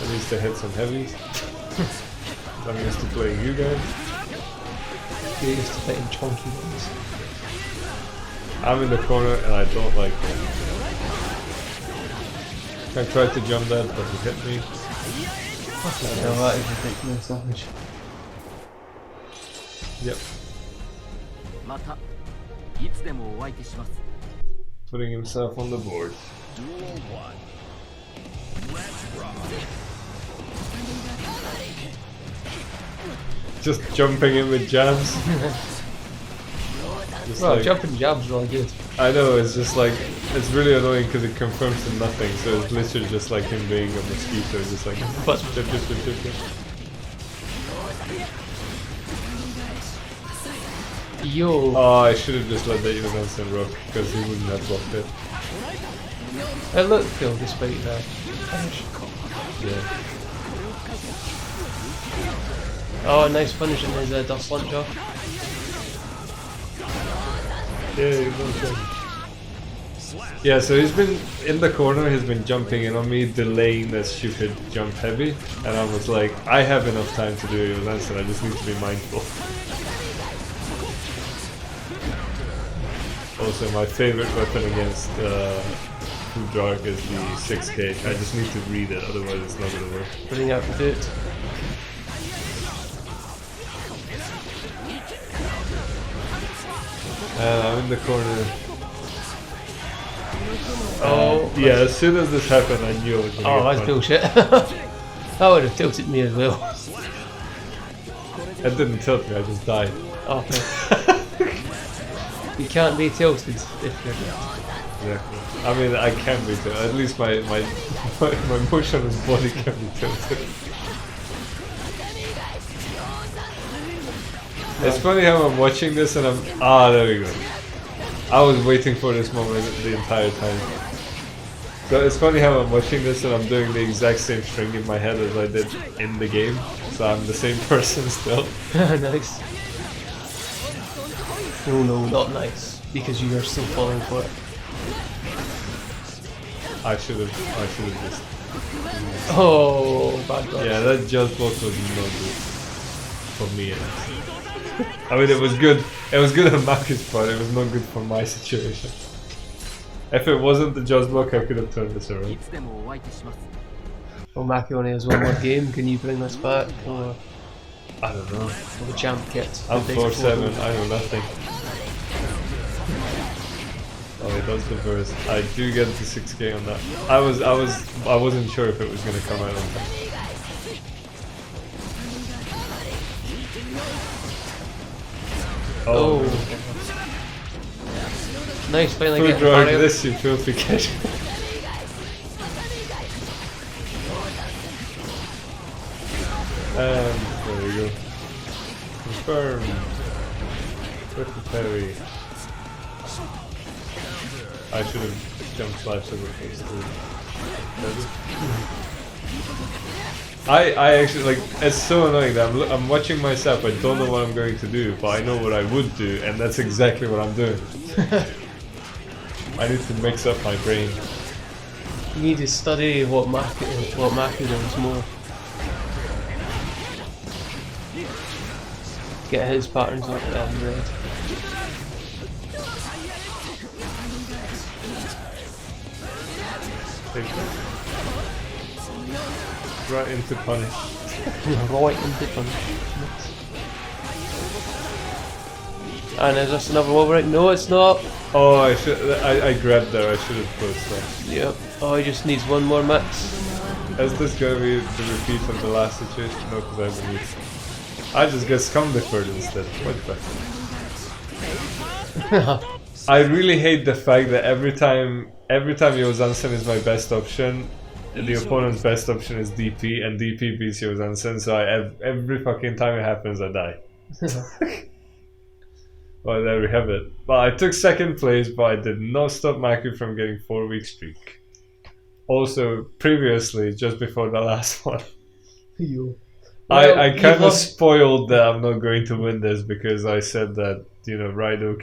At least I hit some heavies. I'm used to playing you guys. You're used to fighting chunky ones. I'm in the corner and I don't like it. I tried to jump that, but he hit me. No, that is ridiculous damage. Yep. またいつでもお相手します Putting himself on the board. Just jumping in with jabs. Just Well, like- jumping jabs really good. I know, it's just like, it's really annoying because it confirms to nothing, so it's literally just like him being a mosquito, just like But- jump, jump, jump, jump, jump. Yo, Oh, I should have just let that Universal rock because he wouldn't have blocked it. it looked cool despite that finish. Yeah. Oh, nice finish in his dust lunge off. Yeah, so he's been in the corner, he's been jumping in on me, delaying that stupid jump heavy, and I was like, I have enough time to do your lance and I just need to be mindful. Also, my favorite weapon against Food Dark is the 6K. I just need to read it, otherwise it's not gonna work. Bring out the boot. And I'm in the corner. Oh, Yeah, as soon as this happened, I knew it was gonna oh, get that's punched. bullshit. That would have tilted me as well. It didn't tilt me, I just died. Okay. You can't be tilted if you're Exactly. I mean, I can be tilted. At least my motion on his body can be tilted. It's funny how I'm watching this and I'm... Ah, there we go. I was waiting for this moment the entire time. So it's funny how I'm watching this and I'm doing the exact same string in my head as I did in the game. So I'm the same person still. nice. No, not nice. Because you are still falling for it. I should have just... Oh, bad luck. Yeah, that just block was no good. For me, at least. I mean, it was good. It was good on Maku's part. It was not good for my situation. If it wasn't the Jaws block, I could have turned this い around. つでもお相手します Well, Maki only has one more game. Can you bring this back? Or I don't know. the champ kit? I'm The big 4-7. photo? I know nothing. Oh, he does the burst. I do get the 6k on that. I wasn't sure if it was gonna come out on time. Oh. Nice, finally Food getting drug Mario. this, you filthy kid. And there we go. Confirm. With the parry. I should have jump slashed over first. I actually like. It's so annoying that I'm watching myself. I don't know what I'm going to do, but I know what I would do, and that's exactly what I'm doing. I need to mix up my brain. You need to study what Maki does more. Get his patterns up read. Right into punish. Right into punch. And is this another wall break? No, it's not. Oh, I grabbed there. I should have closed that. Yep. Oh, he just needs one more mix. Is this gonna be the repeat of the last situation? No, because I believe. I just get scum deferred instead. What the fuck? I really hate the fact that every time Yozansen is my best option, the opponent's best option is DP, and DP beats Yozansen, so every fucking time it happens, I die. Well, there we have it. Well, I took second place, but I did not stop Maku from getting 4-week streak. Also, previously, just before the last one, I kind of spoiled that I'm not going to win this because I said that, you know, Raido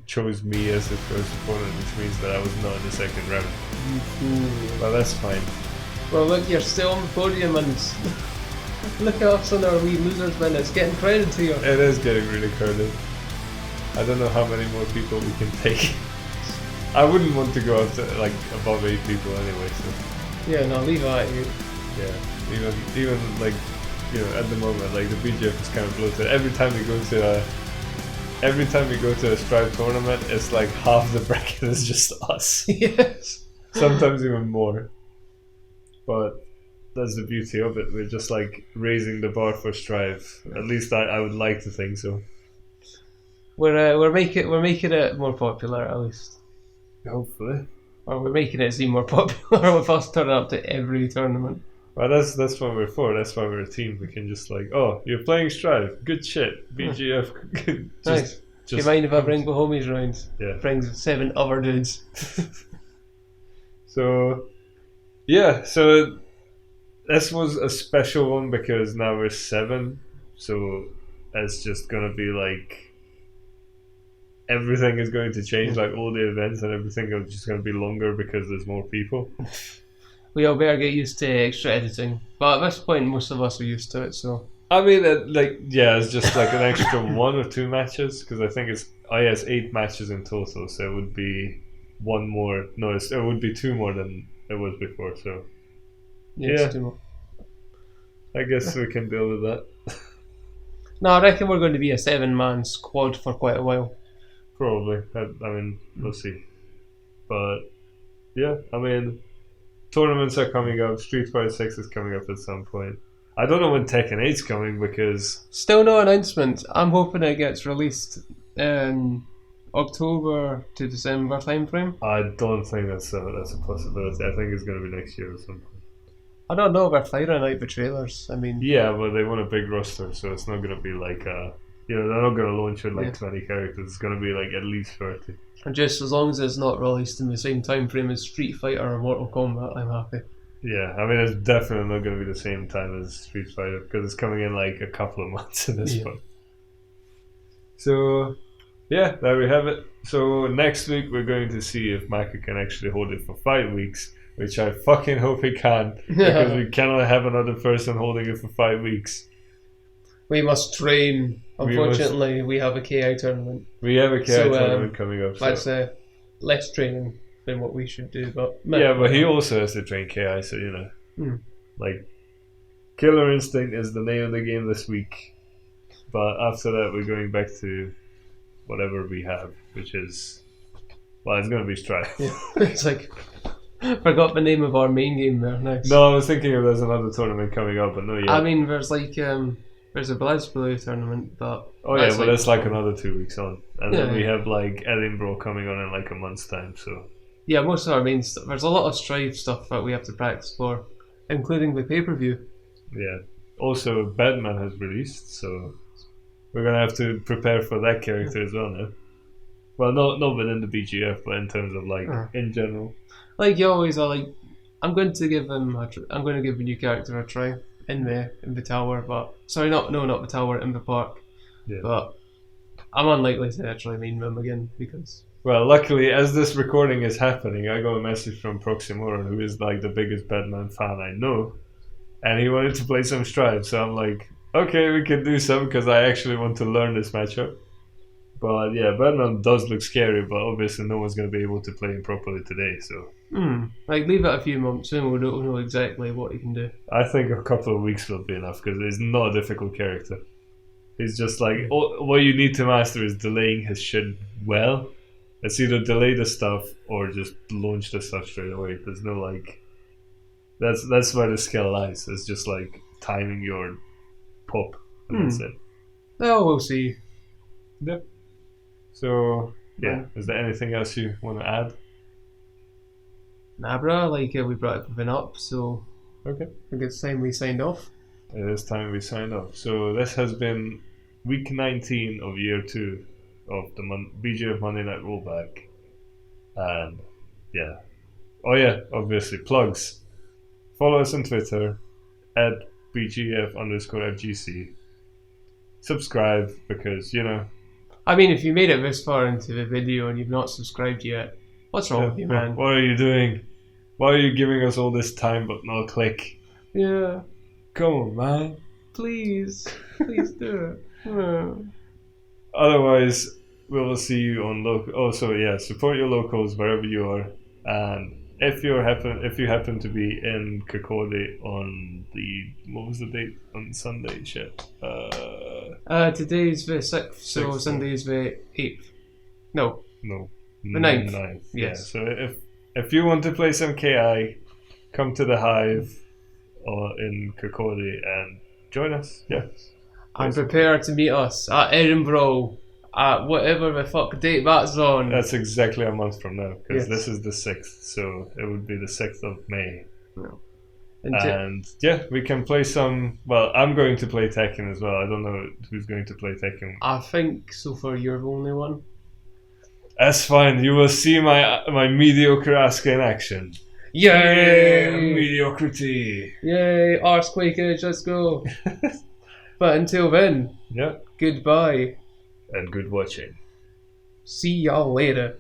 chose me as his first opponent, which means that I was not in the second round. Well, that's fine. Well, look, you're still on the podium, and look at us on our wee losers win. It's getting crowded to you. It is getting really crowded. I don't know how many more people we can take. I wouldn't want to go up to like above 8 people anyway. So Yeah, no, leave that at you. yeah, even like, you know, at the moment, like the BGF is kind of bloated. Every time we go to a Strive tournament, it's like half the bracket is just us. Yes. Sometimes even more. But that's the beauty of it. We're just like raising the bar for Strive. At least I would like to think so. We're making it more popular at least. Hopefully. Or we're making it seem more popular with us turning up to every tournament. Well, that's what we're for. That's why we're a team. We can just like, oh, you're playing Strive. Good shit. BGF. Nice. Do you mind if I bring the homies round? Yeah. Brings 7 other dudes. So, yeah. So this was a special one because now we're 7. So it's just gonna be like everything is going to change. Like all the events and everything are just gonna be longer because there's more people. We all better get used to extra editing. But at this point, most of us are used to it, so. I mean, it's just like an extra 1 or 2 matches because I think it's 8 matches in total, so it would be 1 more. No, it would be 2 more than it was before. So Yes, yeah. 2 more. I guess we can deal with that. No, I reckon we're going to be a 7-man squad for quite a while. Probably. I mean, we'll see. But yeah, I mean, tournaments are coming up. Street Fighter 6 is coming up at some point. I don't know when Tekken 8's coming because Still no announcement. I'm hoping it gets released in October to December timeframe. I don't think that's a possibility. I think it's going to be next year or something. I don't know, we're firing out the trailers. I mean, Yeah, but they want a big roster, so it's not going to be like you know, they're not going to launch with like Yeah. 20 characters. It's going to be like at least 30. and just as long as it's not released in the same time frame as Street Fighter or Mortal Kombat, I'm happy. Yeah, I mean, it's definitely not going to be the same time as Street Fighter because it's coming in like a couple of months at this Yeah. point. So, yeah, there we have it. So, next week we're going to see if Maka can actually hold it for 5 weeks, which I fucking hope he can because we cannot have another person holding it for 5 weeks. We must train. We Unfortunately, we have a KI tournament. We have a KI So, tournament coming up. So. That's less training than what we should do. But Yeah, but he also has to train KI, so you know. Like, Killer Instinct is the name of the game this week. But after that, we're going back to whatever we have, which is... Well, it's going to be Strife. Yeah. It's like... Forgot the name of our main game there. Nice. No, I was thinking if there's another tournament coming up, but no, yeah. I mean, there's like... there's a BlazBlue tournament, but... Oh yeah, but that's like another 2 weeks on. And then Yeah. we have like Edinburgh coming on in like a month's time, so... Yeah, most of our main stuff. There's a lot of Strive stuff that we have to practice for, including the pay-per-view. Yeah. Also, Batman has released, so... We're gonna have to prepare for that character as well now. Well, not within the BGF, but in terms of like, in general. Like you always are like, I'm going to give him I'm going to give a new character a try in the tower, but sorry, not the tower, in the park. Yeah. But I'm unlikely to actually main them again because. Well, luckily, as this recording is happening, I got a message from Proximoron, who is like the biggest Batman fan I know, and he wanted to play some Strive. So I'm like, okay, we can do some because I actually want to learn this matchup. But yeah, Batman does look scary, but obviously no one's going to be able to play him properly today. So like leave it a few months and we'll know exactly what he can do. I think a couple of weeks will be enough because he's not a difficult character. He's just like what you need to master is delaying his shit well. It's either delay the stuff or just launch the stuff straight away. There's no like that's where the skill lies. It's just like timing your pop and that's it. Oh, we'll see. Yep. So yeah, is there anything else you want to add? Nah, bro, like we brought everything up, so Okay. I think it's time we signed off. It is time we signed off. So this has been week 19 of year 2 of the BGF Monday Night Rollback. And yeah. Oh yeah, obviously, plugs. Follow us on Twitter at BGF_FGC. Subscribe because, you know. I mean, if you made it this far into the video and you've not subscribed yet, what's wrong with you, man? What are you doing? Why are you giving us all this time but no click? Yeah. Come on, man. Please do it. Otherwise, we will see you on local. Also, yeah, support your locals wherever you are. And if you happen to be in Kirkcaldy on what was the date on Sunday? Shit. Today's the 6th, so 6th, Sunday's the 8th. No. No. The 9th. 9th. Yes. Yeah. So if you want to play some KI, come to the Hive or in Kirkcaldy and join us. Yeah. And prepare to meet us at Edinburgh at whatever the fuck date that's on. That's exactly a month from now because Yes. this is the 6th, so it would be the 6th of May. No. And yeah, we can play some. Well, I'm going to play Tekken as well. I don't know who's going to play Tekken. I think so far you're the only one. That's fine. You will see my mediocre Asuka in action. Yay! Mediocrity. Yay! Arsequakers, let's go. But until then, Yeah. goodbye. And good watching. See y'all later.